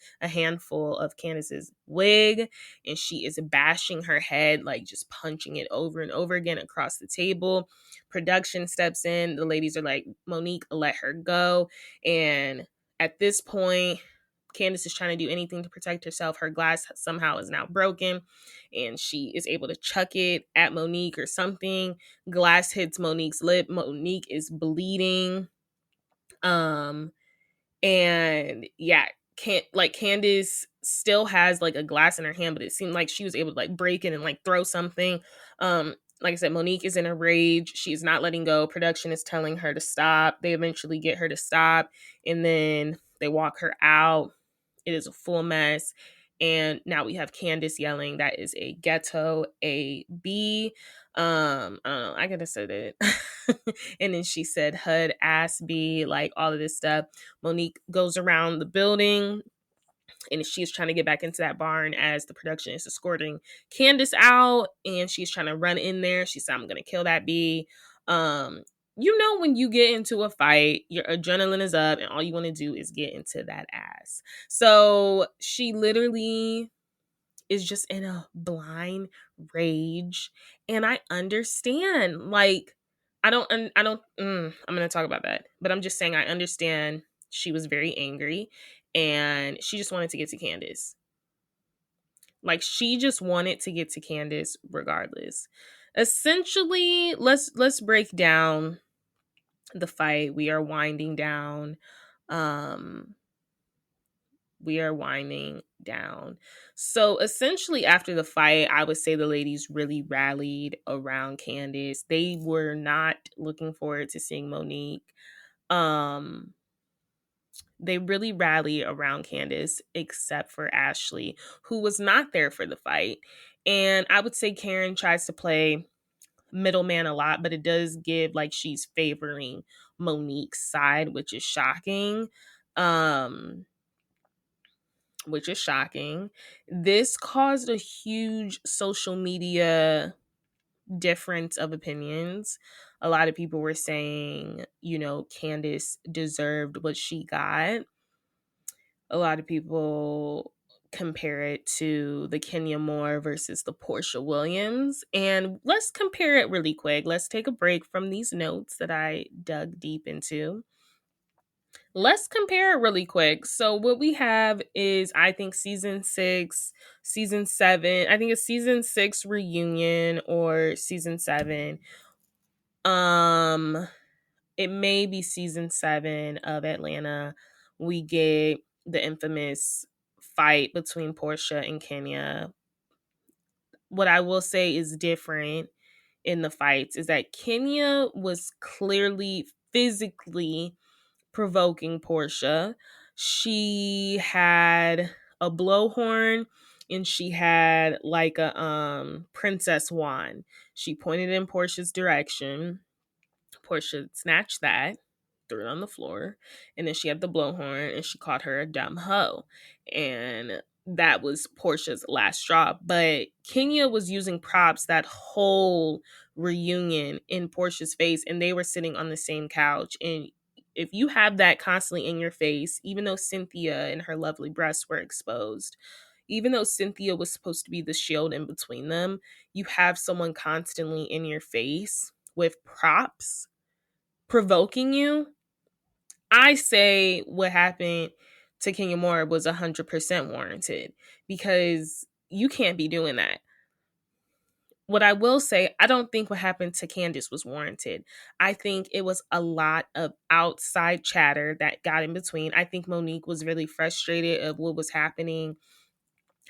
Candiace's wig, and she is bashing her head, like just punching it over and over again across the table. Production steps in. The ladies are like, Monique, let her go. And at this point, Candiace is trying to do anything to protect herself. Her glass somehow is now broken, and she is able to chuck it at Monique or something. Glass hits Monique's lip. Monique is bleeding. And yeah, Candiace still has like a glass in her hand, but it seemed like she was able to like break it and like throw something. Like I said, Monique is in a rage. She's not letting go. Production is telling her to stop. They eventually get her to stop, and then they walk her out. It is a full mess. And now we have Candiace yelling, that is a ghetto AB. I don't know, I gotta say that. And then she said HUD ass B, like all of this stuff. Monique goes around the building, and she's trying to get back into that barn as the production is escorting Candiace out, and she's trying to run in there. She said, I'm gonna kill that bee. You know, when you get into a fight, your adrenaline is up, and all you want to do is get into that ass. So she literally is just in a blind rage, and I understand. Like, I'm gonna talk about that, but I'm just saying I understand. She was very angry, and she just wanted to get to Candiace. Like, she just wanted to get to Candiace regardless. Essentially, let's break down the fight. We are winding down. So essentially, after the fight, I would say the ladies really rallied around Candiace. They were not looking forward to seeing Monique. They really rally around Candiace, except for Ashley, who was not there for the fight. And I would say Karen tries to play middleman a lot, but it does give like she's favoring Monique's side, which is shocking. This caused a huge social media difference of opinions. A lot of people were saying, you know, Candiace deserved what she got. A lot of people compare it to the Kenya Moore versus the Portia Williams. And let's compare it really quick. Let's take a break from these notes that I dug deep into. Let's compare it really quick. So what we have is, I think, season 7, I think it's season 6 reunion or season 7. It may be season 7 of Atlanta. We get the infamous fight between Portia and Kenya. What I will say is different in the fights is that Kenya was clearly physically provoking Portia. She had a blowhorn, and she had like a princess wand. She pointed in Portia's direction. Portia snatched that, threw it on the floor, and then she had the blowhorn, and she called her a dumb hoe. And that was Portia's last straw. But Kenya was using props that whole reunion in Portia's face, and they were sitting on the same couch. And if you have that constantly in your face, even though Cynthia and her lovely breasts were exposed, even though Cynthia was supposed to be the shield in between them, you have someone constantly in your face with props provoking you. I say what happened to Kenya Moore was 100% warranted, because you can't be doing that. What I will say, I don't think what happened to Candiace was warranted. I think it was a lot of outside chatter that got in between. I think Monique was really frustrated of what was happening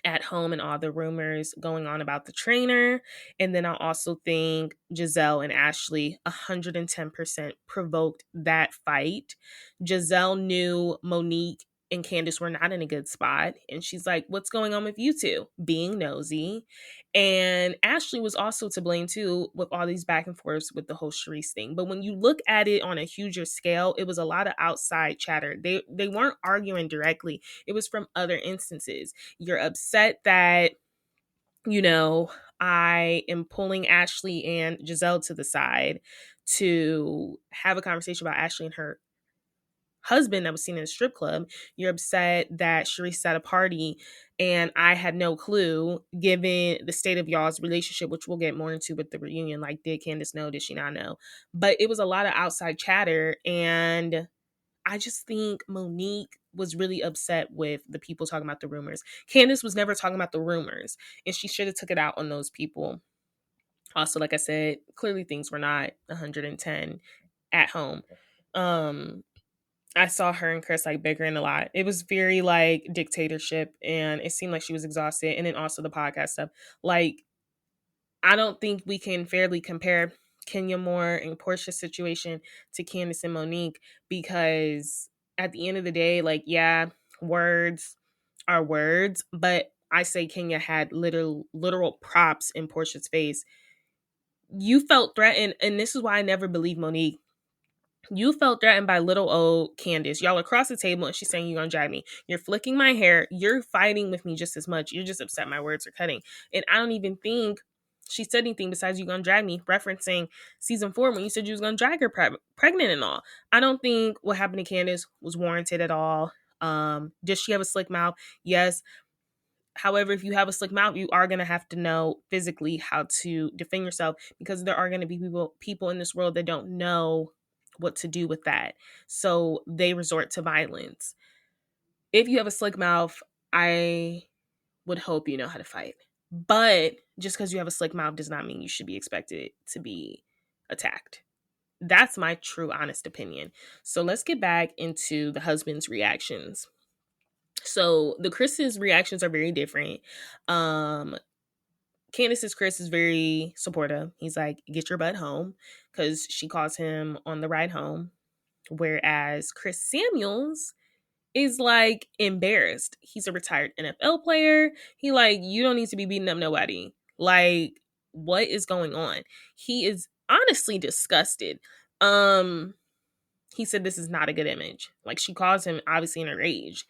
at home and all the rumors going on about the trainer. And then I also think Gizelle and Ashley 110% provoked that fight. Gizelle knew Monique and Candiace were not in a good spot. And she's like, what's going on with you two? Being nosy. And Ashley was also to blame too, with all these back and forths with the whole Charisse thing. But when you look at it on a huger scale, it was a lot of outside chatter. They weren't arguing directly. It was from other instances. You're upset that, I am pulling Ashley and Gizelle to the side to have a conversation about Ashley and her husband that was seen in a strip club. You're upset that Charisse at a party and I had no clue, given the state of y'all's relationship, which we'll get more into with the reunion. Like, did Candiace know? Did she not know? But it was a lot of outside chatter. And I just think Monique was really upset with the people talking about the rumors. Candiace was never talking about the rumors, and she should have took it out on those people. Also, like I said, clearly things were not 110 at home. I saw her and Chris like bickering a lot. It was very like dictatorship, and it seemed like she was exhausted. And then also the podcast stuff. Like, I don't think we can fairly compare Kenya Moore and Portia's situation to Candiace and Monique, because at the end of the day, like, yeah, words are words, but I say Kenya had literal props in Portia's face. You felt threatened, and this is why I never believed Monique. You felt threatened by little old Candiace. Y'all across the table, and she's saying you're gonna drag me. You're flicking my hair. You're fighting with me just as much. You're just upset my words are cutting. And I don't even think she said anything besides you gonna drag me, referencing season 4 when you said you was gonna drag her pregnant and all. I don't think what happened to Candiace was warranted at all. Does she have a slick mouth? Yes. However, if you have a slick mouth, you are going to have to know physically how to defend yourself, because there are going to be people in this world that don't know what to do with that. So they resort to violence. If you have a slick mouth, I would hope you know how to fight. But just because you have a slick mouth does not mean you should be expected to be attacked. That's my true, honest opinion. So let's get back into the husband's reactions. So the Chris's reactions are very different. Candiace's Chris is very supportive. He's like, get your butt home, because she calls him on the ride home. Whereas Chris Samuels is like embarrassed. He's a retired NFL player. He like, you don't need to be beating up nobody. Like, what is going on? He is honestly disgusted. He said this is not a good image. Like, she calls him obviously in a rage,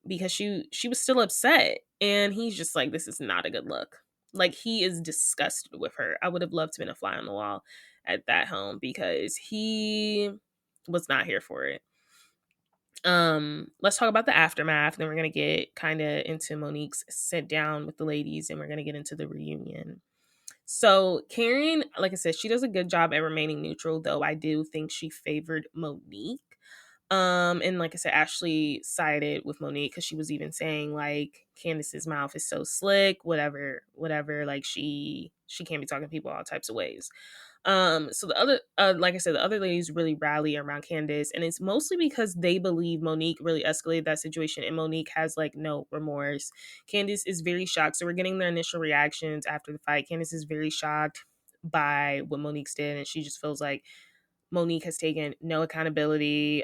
because she was still upset, and he's just like, this is not a good look. Like, he is disgusted with her. I would have loved to have been a fly on the wall at that home, because he was not here for it. Let's talk about the aftermath. Then we're gonna get kind of into Monique's sit down with the ladies, and we're gonna get into the reunion. So Karen, like I said, she does a good job at remaining neutral, though I do think she favored Monique. And like I said, Ashley sided with Monique, because she was even saying like Candiace's mouth is so slick, whatever. Like, she can't be talking to people all types of ways. So the other, like I said, the other ladies really rally around Candiace, and it's mostly because they believe Monique really escalated that situation, and Monique has like no remorse. Candiace is very shocked. So we're getting their initial reactions after the fight. Candiace is very shocked by what Monique did, and she just feels like Monique has taken no accountability.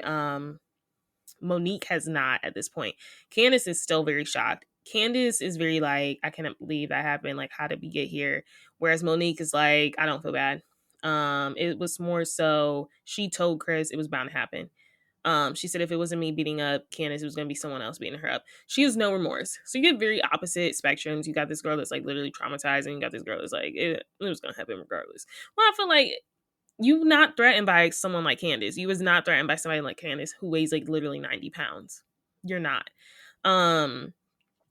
Monique has not at this point. Candiace is still very shocked. Candiace is very like, I cannot believe that happened. Like, how did we get here? Whereas Monique is like, I don't feel bad. It was more so she told Chris it was bound to happen. She said if it wasn't me beating up Candiace, it was going to be someone else beating her up. She has no remorse. So you get very opposite spectrums. You got this girl that's like literally traumatized, and you got this girl that's like, it was going to happen regardless. Well, I feel like you not threatened by someone like Candiace. You was not threatened by somebody like Candiace who weighs like literally 90 pounds. You're not.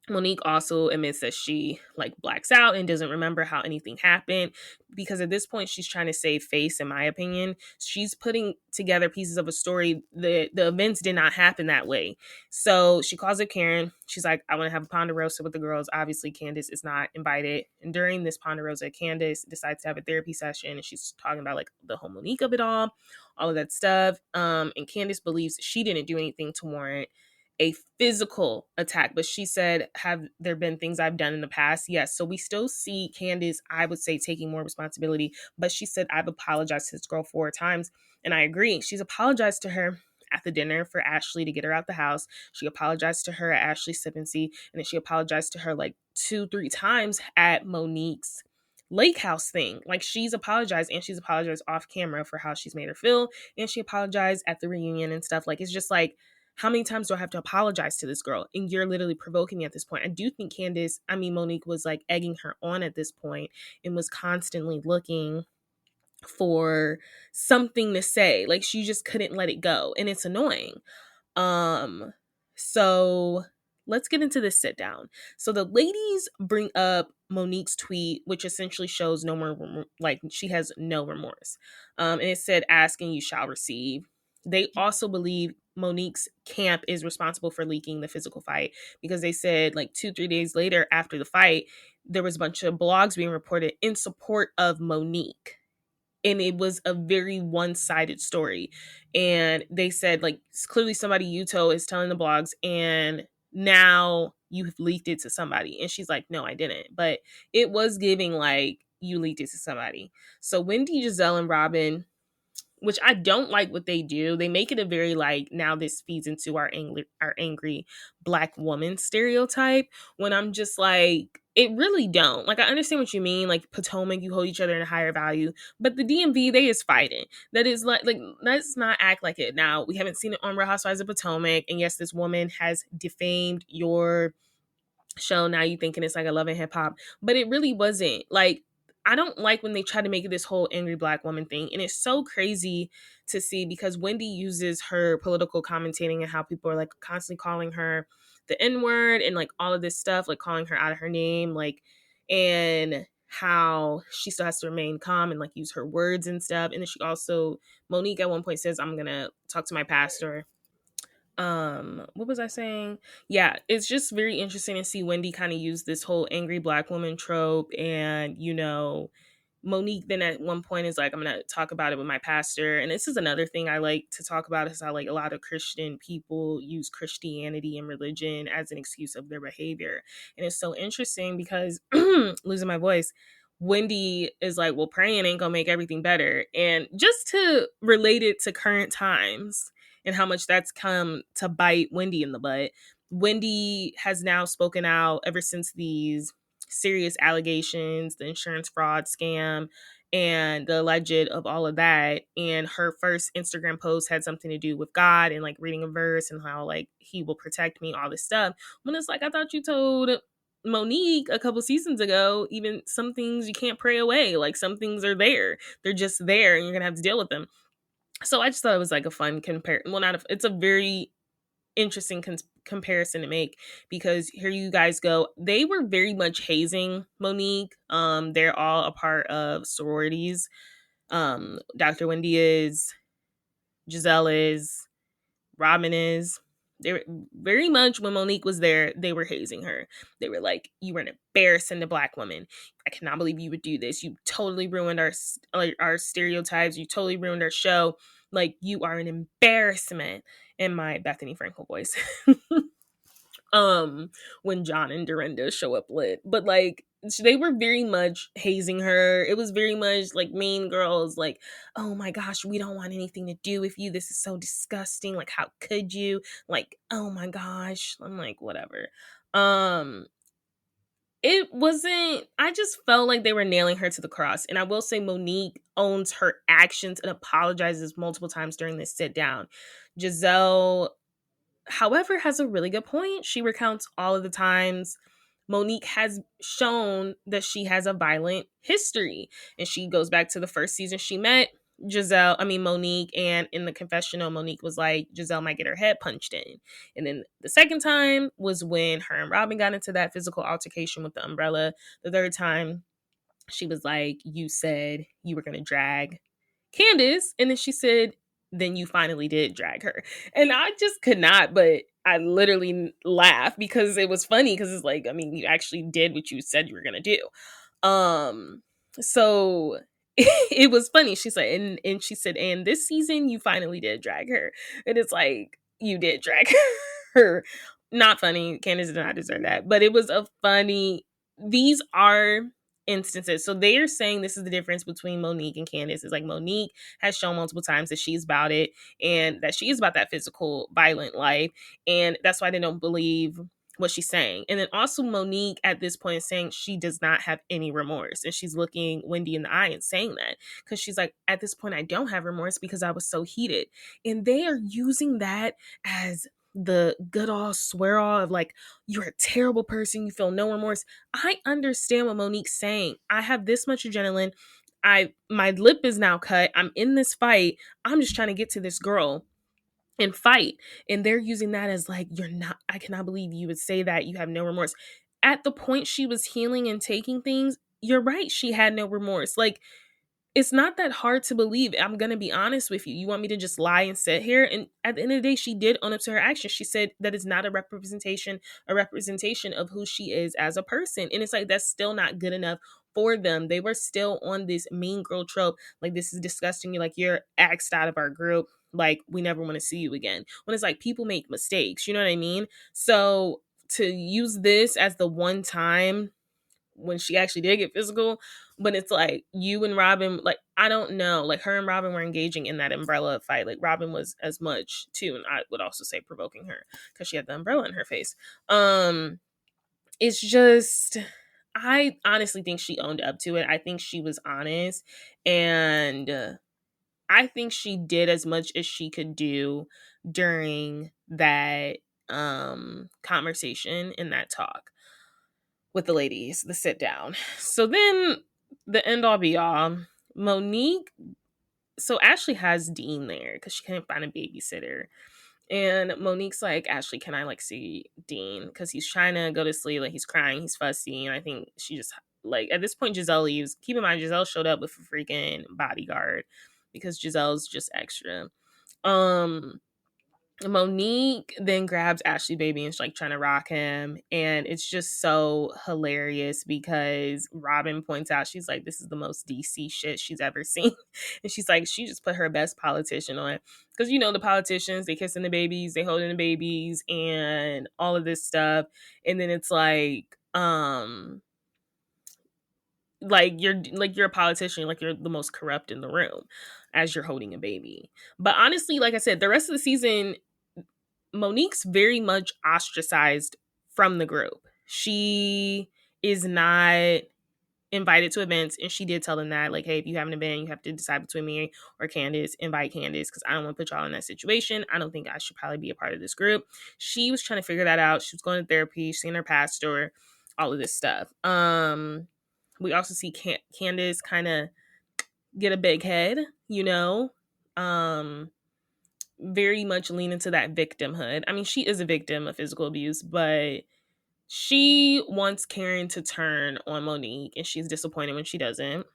Monique also admits that she like blacks out and doesn't remember how anything happened, because at this point she's trying to save face, in my opinion. She's putting together pieces of a story. The events did not happen that way. So she calls up Karen. She's like, I want to have a Ponderosa with the girls. Obviously Candiace is not invited. And during this Ponderosa, Candiace decides to have a therapy session, and she's talking about like the whole Monique of it all of that stuff. And Candiace believes she didn't do anything to warrant a physical attack, but she said, have there been things I've done in the past? Yes. So we still see Candiace, I would say, taking more responsibility, but she said, I've apologized to this girl 4 times. And I agree. She's apologized to her at the dinner for Ashley to get her out the house. She apologized to her at Ashley's Sip and See, and then she apologized to her like 2-3 times at Monique's lake house thing. Like, she's apologized, and she's apologized off camera for how she's made her feel, and she apologized at the reunion and stuff. Like, it's just like, how many times do I have to apologize to this girl? And you're literally provoking me at this point. I do think Monique was like egging her on at this point and was constantly looking for something to say. Like, she just couldn't let it go. And it's annoying. So let's get into this sit down. So the ladies bring up Monique's tweet, which essentially shows no more, like, she has no remorse. And it said, asking you shall receive. They also believe Monique's camp is responsible for leaking the physical fight, because they said like 2-3 days later after the fight, there was a bunch of blogs being reported in support of Monique. And it was a very one-sided story. And they said, like, clearly somebody you told is telling the blogs, and now you've leaked it to somebody. And she's like, no, I didn't. But it was giving like you leaked it to somebody. So Wendy, Gizelle, and Robin, which I don't like what they do. They make it a very like, now this feeds into our angry Black woman stereotype, when I'm just like, it really don't. Like, I understand what you mean. Like, Potomac, you hold each other in a higher value, but the DMV, they is fighting. That is like let's not act like it. Now, we haven't seen it on Real Housewives of Potomac, and yes, this woman has defamed your show. Now you thinking it's like a Love and Hip Hop, but it really wasn't. Like, I don't like when they try to make it this whole angry Black woman thing. And it's so crazy to see, because Wendy uses her political commentating and how people are like constantly calling her the N-word and like all of this stuff, like calling her out of her name, like, and how she still has to remain calm and like use her words and stuff. And then she also, Monique at one point says, I'm going to talk to my pastor. What was I saying? Yeah, it's just very interesting to see Wendy kind of use this whole angry Black woman trope. And, you know, Monique then at one point is like, I'm going to talk about it with my pastor. And this is another thing I like to talk about, is how like a lot of Christian people use Christianity and religion as an excuse of their behavior. And it's so interesting because, losing my voice, Wendy is like, well, praying ain't gonna make everything better. And just to relate it to current times and how much that's come to bite Wendy in the butt, Wendy has now spoken out ever since these serious allegations, the insurance fraud scam, and the alleged of all of that. And her first Instagram post had something to do with God and like reading a verse and how like he will protect me, all this stuff. When it's like, I thought you told Monique a couple seasons ago, even some things you can't pray away. Like, some things are there. They're just there, and you're going to have to deal with them. So I just thought it was like a fun comparison. Well, it's a very interesting comparison to make, because here you guys go. They were very much hazing Monique. They're all a part of sororities. Dr. Wendy is, Gizelle is, Robin is. They were very much, when Monique was there, they were hazing her. They were like, you were an embarrassing to Black women. I cannot believe you would do this. You totally ruined our stereotypes. You totally ruined our show. Like, you are an embarrassment, in my Bethany Frankel voice. When John and Dorinda show up lit. But like, they were very much hazing her. It was very much like Mean Girls, like, oh my gosh, we don't want anything to do with you. This is so disgusting. Like, how could you? Like, oh my gosh. I'm like, whatever. It wasn't, I just felt like they were nailing her to the cross. And I will say Monique owns her actions and apologizes multiple times during this sit down. Gizelle, however, has a really good point. She recounts all of the times Monique has shown that she has a violent history. And she goes back to the first season she met Monique, and in the confessional, Monique was like, Gizelle might get her head punched in. And then the second time was when her and Robin got into that physical altercation with the umbrella. The third time, she was like, you said you were going to drag Candiace. And then she said, then you finally did drag her. And I just could not, but I literally laughed because it was funny because it's like, I mean, you actually did what you said you were going to do. So it was funny. She said, and she said, and this season you finally did drag her. And it's like, you did drag her. Not funny. Candiace did not deserve that. But it was a funny, these are instances. So they are saying this is the difference between Monique and Candiace. Is like Monique has shown multiple times that she's about it and that she is about that physical, violent life. And that's why they don't believe what she's saying. And then also Monique at this point is saying she does not have any remorse. And she's looking Wendy in the eye and saying that because she's like, at this point, I don't have remorse because I was so heated. And they are using that as the good all swear all of like, you're a terrible person, you feel no remorse. I understand what Monique's saying. I have this much adrenaline. My lip is now cut. I'm in this fight. I'm just trying to get to this girl and fight. And they're using that as like, I cannot believe you would say that. You have no remorse. At the point she was healing and taking things, you're right. She had no remorse. Like, it's not that hard to believe. I'm going to be honest with you. You want me to just lie and sit here? And at the end of the day, she did own up to her actions. She said that it's not a representation of who she is as a person. And it's like, that's still not good enough for them. They were still on this mean girl trope. Like, this is disgusting. You're like, you're axed out of our group. Like, we never want to see you again. When it's like, people make mistakes. You know what I mean? So to use this as the one time when she actually did get physical, but it's like you and Robin, like, I don't know, like her and Robin were engaging in that umbrella fight. Like Robin was as much too, and I would also say provoking her because she had the umbrella in her face. It's just, I honestly think she owned up to it. I think she was honest, and I think she did as much as she could do during that conversation in that talk with the ladies, the sit down. So then the end all be all, Monique, so Ashley has Dean there because she couldn't find a babysitter. And Monique's like, Ashley, can I like see Dean? Because he's trying to go to sleep, like he's crying, he's fussy. And I think she just, like, at this point, Gizelle leaves. Keep in mind, Gizelle showed up with a freaking bodyguard because Giselle's just extra. Monique then grabs Ashley baby and she's like trying to rock him, and it's just so hilarious because Robin points out, she's like, this is the most DC shit she's ever seen. And she's like, she just put her best politician on, because you know the politicians, they kissing the babies, they holding the babies and all of this stuff. And then it's like you're a politician, like you're the most corrupt in the room as you're holding a baby. But honestly, like I said, the rest of the season, Monique's very much ostracized from the group. She is not invited to events, and she did tell them that, like, hey, if you have an event, you have to decide between me or Candiace. Invite Candiace because I don't want to put y'all in that situation. I don't think I should probably be a part of this group. She was trying to figure that out. She was going to therapy, seeing her pastor, all of this stuff. We also see Candiace kind of get a big head, you know. Very much lean into that victimhood. I mean, she is a victim of physical abuse, but she wants Karen to turn on Monique, and she's disappointed when she doesn't.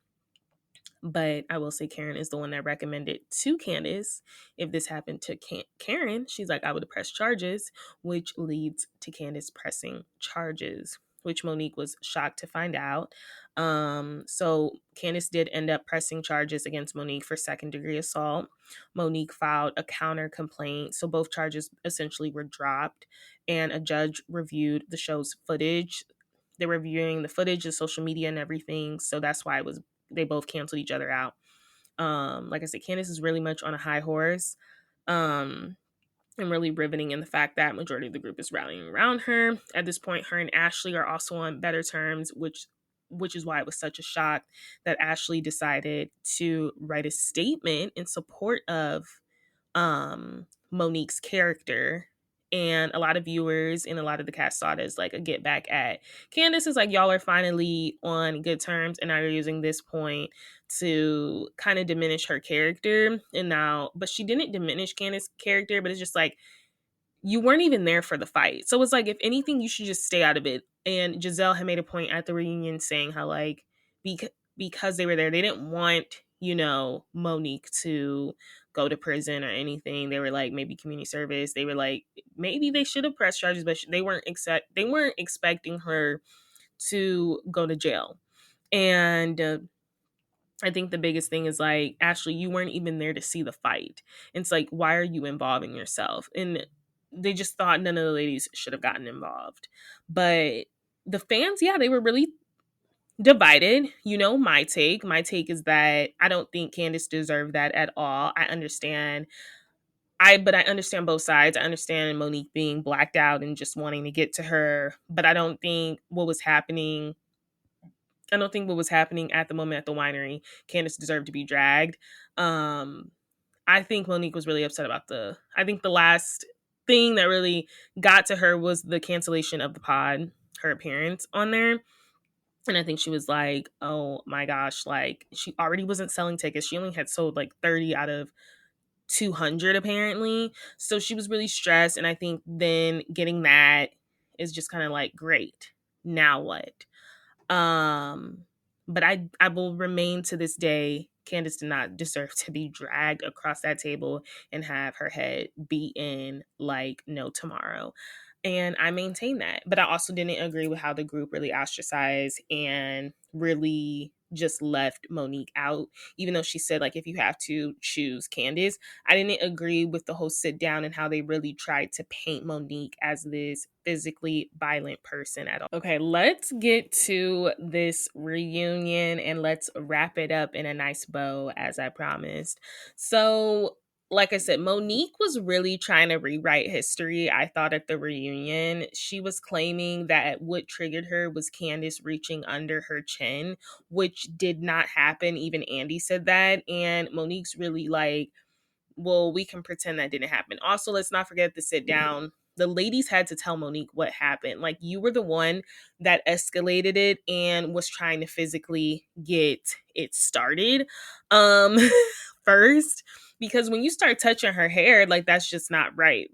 But I will say Karen is the one that recommended to Candiace, if this happened to Karen, she's like, I would press charges, which leads to Candiace pressing charges, which Monique was shocked to find out. So Candiace did end up pressing charges against Monique for second-degree assault. Monique filed a counter complaint, so both charges essentially were dropped, and a judge reviewed the show's footage. They were reviewing the footage, the social media, and everything, so that's why they both canceled each other out. Like I said, Candiace is really much on a high horse. And really riveting in the fact that majority of the group is rallying around her. At this point, her and Ashley are also on better terms, which is why it was such a shock that Ashley decided to write a statement in support of Monique's character and a lot of viewers and a lot of the cast saw it as like a get back at Candiace. Is like, y'all are finally on good terms, and now you're using this point to kind of diminish her character. And now, but she didn't diminish Candiace's character, but it's just like, you weren't even there for the fight. So it's like, if anything, you should just stay out of it. And Gizelle had made a point at the reunion saying how, like, because they were there, they didn't want, you know, Monique to go to prison or anything. They were like, maybe community service. They were like, maybe they should have pressed charges, but they weren't expecting her to go to jail. And I think the biggest thing is like, Ashley, you weren't even there to see the fight. It's like, why are you involving yourself? And they just thought none of the ladies should have gotten involved. But the fans, yeah, they were really divided. You know, my take is that I don't think Candiace deserved that at all. I understand both sides. I understand Monique being blacked out and just wanting to get to her, but I don't think what was happening at the moment at the winery, Candiace deserved to be dragged. I think Monique was really upset about I think the last thing that really got to her was the cancellation of the pod, her appearance on there. And I think she was like, oh my gosh, like, she already wasn't selling tickets. She only had sold like 30 out of 200 apparently. So she was really stressed. And I think then getting that is just kind of like, great, now what? But I will remain to this day, Candiace did not deserve to be dragged across that table and have her head beaten like no tomorrow. And I maintain that. But I also didn't agree with how the group really ostracized and really just left Monique out, even though she said, like, if you have to choose Candiace. I didn't agree with the whole sit down and how they really tried to paint Monique as this physically violent person at all. Okay, let's get to this reunion and let's wrap it up in a nice bow, as I promised. So, like I said, Monique was really trying to rewrite history, I thought, at the reunion. She was claiming that what triggered her was Candiace reaching under her chin, which did not happen. Even Andy said that. And Monique's really like, well, we can pretend that didn't happen. Also, let's not forget the sit down. The ladies had to tell Monique what happened. Like, you were the one that escalated it and was trying to physically get it started first. Because when you start touching her hair, like, that's just not right?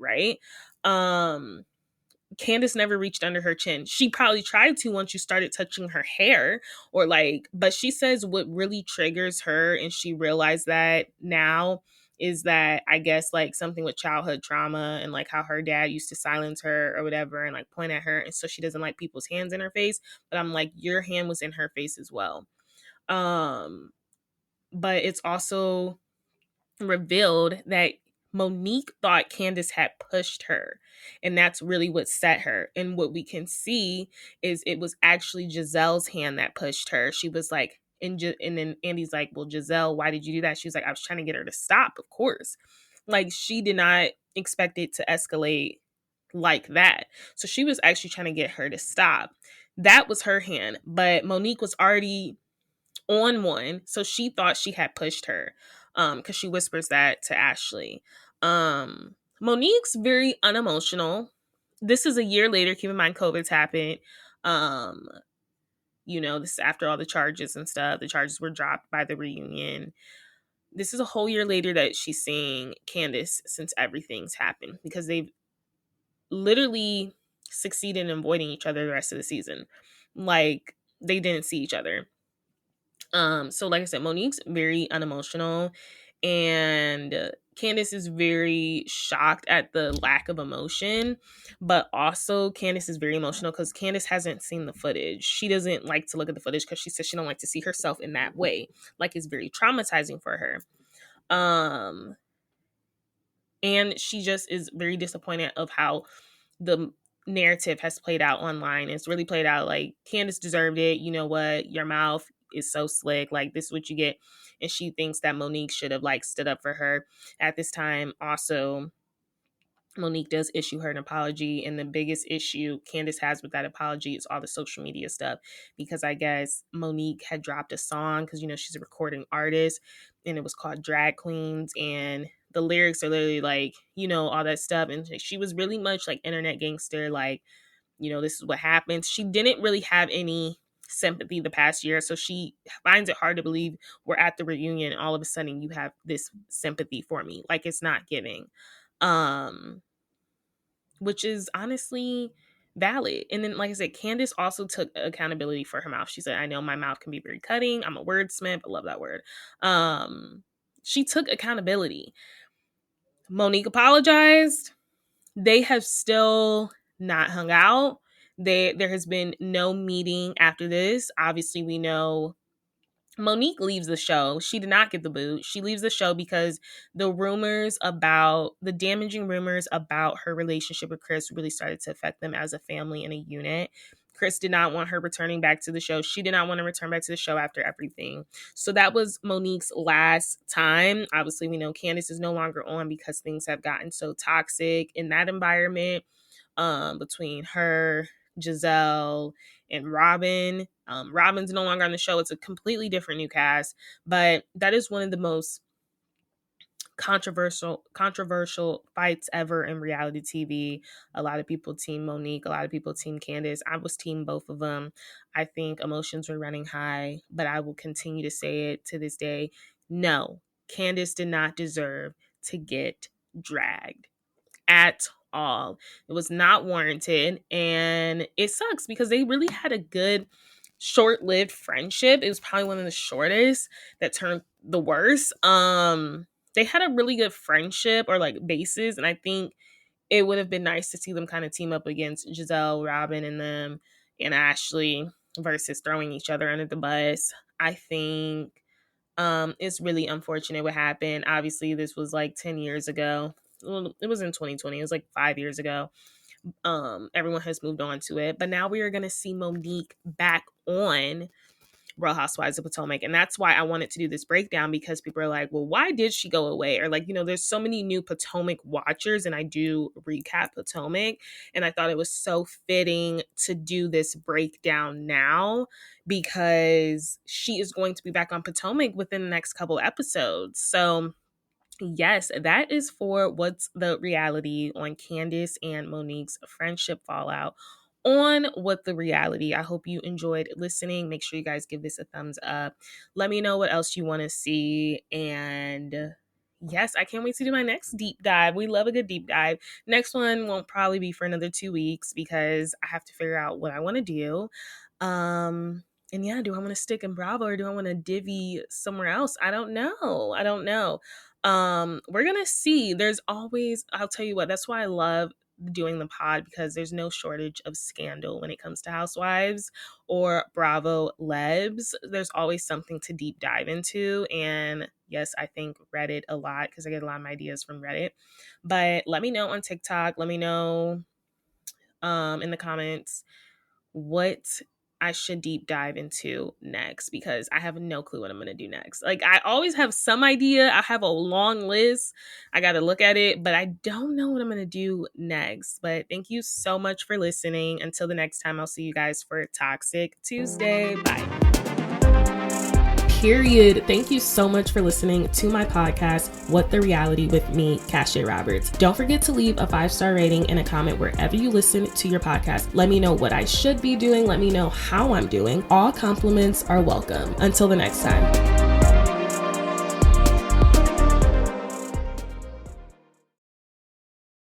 Candiace never reached under her chin. She probably tried to once you started touching her hair, or like, but she says what really triggers her, and she realized that now, is that, I guess, like, something with childhood trauma and like how her dad used to silence her or whatever and like point at her, and so she doesn't like people's hands in her face. But I'm like, your hand was in her face as well. But it's also revealed that Monique thought Candiace had pushed her, and that's really what set her. And what we can see is it was actually Gizelle's hand that pushed her. She was like, and then Andy's like, well, Gizelle, why did you do that? She was like, I was trying to get her to stop, of course. Like, she did not expect it to escalate like that. So she was actually trying to get her to stop. That was her hand, but Monique was already on one, so she thought she had pushed her, because she whispers that to Ashley. Monique's very unemotional. This is a year later. Keep in mind, COVID's happened. You know, this is after all the charges and stuff. The charges were dropped by the reunion. This is a whole year later that she's seeing Candiace since everything's happened, because they've literally succeeded in avoiding each other the rest of the season. Like, they didn't see each other. So like I said, Monique's very unemotional, and Candiace is very shocked at the lack of emotion, but also Candiace is very emotional because Candiace hasn't seen the footage. She doesn't like to look at the footage because she says she don't like to see herself in that way. Like, it's very traumatizing for her. And she just is very disappointed of how the narrative has played out online. It's really played out like Candiace deserved it. You know what? Your mouth is so slick. Like, this is what you get. And she thinks that Monique should have like stood up for her at this time. Also, Monique does issue her an apology, and the biggest issue Candiace has with that apology is all the social media stuff, because I guess Monique had dropped a song, because, you know, she's a recording artist, and it was called Drag Queens, and the lyrics are literally like, you know, all that stuff. And she was really much like internet gangster, like, you know, this is what happened. She didn't really have any sympathy the past year, so she finds it hard to believe we're at the reunion and all of a sudden you have this sympathy for me. Like, it's not giving. Which is honestly valid. And then, like I said, Candiace also took accountability for her mouth. She said, I know my mouth can be very cutting. I'm a wordsmith. I love that word. She took accountability. Monique apologized. They have still not hung out. There has been no meeting after this. Obviously, we know Monique leaves the show. She did not get the boot. She leaves the show because the damaging rumors about her relationship with Chris really started to affect them as a family and a unit. Chris did not want her returning back to the show. She did not want to return back to the show after everything. So that was Monique's last time. Obviously, we know Candiace is no longer on because things have gotten so toxic in that environment between her, Gizelle, and Robin. Robin's no longer on the show. It's a completely different new cast, but that is one of the most controversial fights ever in reality TV. A lot of people team Monique, a lot of people team Candiace. I was team both of them. I think emotions were running high, but I will continue to say it to this day. No, Candiace did not deserve to get dragged at all. It was not warranted, and it sucks because they really had a good short-lived friendship. It was probably one of the shortest that turned the worst. They had a really good friendship or like basis, and I think it would have been nice to see them kind of team up against Gizelle, Robin, and them, and Ashley versus throwing each other under the bus. I think it's really unfortunate what happened. Obviously, this was like 10 years ago. Well, it was in 2020. It was like 5 years ago. Everyone has moved on to it. But now we are going to see Monique back on Real Housewives of Potomac. And that's why I wanted to do this breakdown, because people are like, well, why did she go away? Or like, you know, there's so many new Potomac watchers, and I do recap Potomac. And I thought it was so fitting to do this breakdown now, because she is going to be back on Potomac within the next couple episodes. So yes, that is for what's the reality on Candiace and Monique's friendship fallout on What the Reality. I hope you enjoyed listening. Make sure you guys give this a thumbs up. Let me know what else you want to see. And yes, I can't wait to do my next deep dive. We love a good deep dive. Next one won't probably be for another 2 weeks because I have to figure out what I want to do. And yeah, do I want to stick in Bravo or do I want to divvy somewhere else? I don't know. We're going to see. There's always, I'll tell you what, that's why I love doing the pod, because there's no shortage of scandal when it comes to Housewives or Bravo Lebs. There's always something to deep dive into. And yes, I think Reddit a lot because I get a lot of my ideas from Reddit. But let me know on TikTok. Let me know in the comments what I should deep dive into next, because I have no clue what I'm going to do next. Like, I always have some idea. I have a long list. I got to look at it, but I don't know what I'm going to do next. But thank you so much for listening. Until the next time, I'll see you guys for Toxic Tuesday. Bye. Period. Thank you so much for listening to my podcast, What the Reality, with me, Candiace Roberts. Don't forget to leave a 5-star rating and a comment wherever you listen to your podcast. Let me know what I should be doing. Let me know how I'm doing. All compliments are welcome. Until the next time.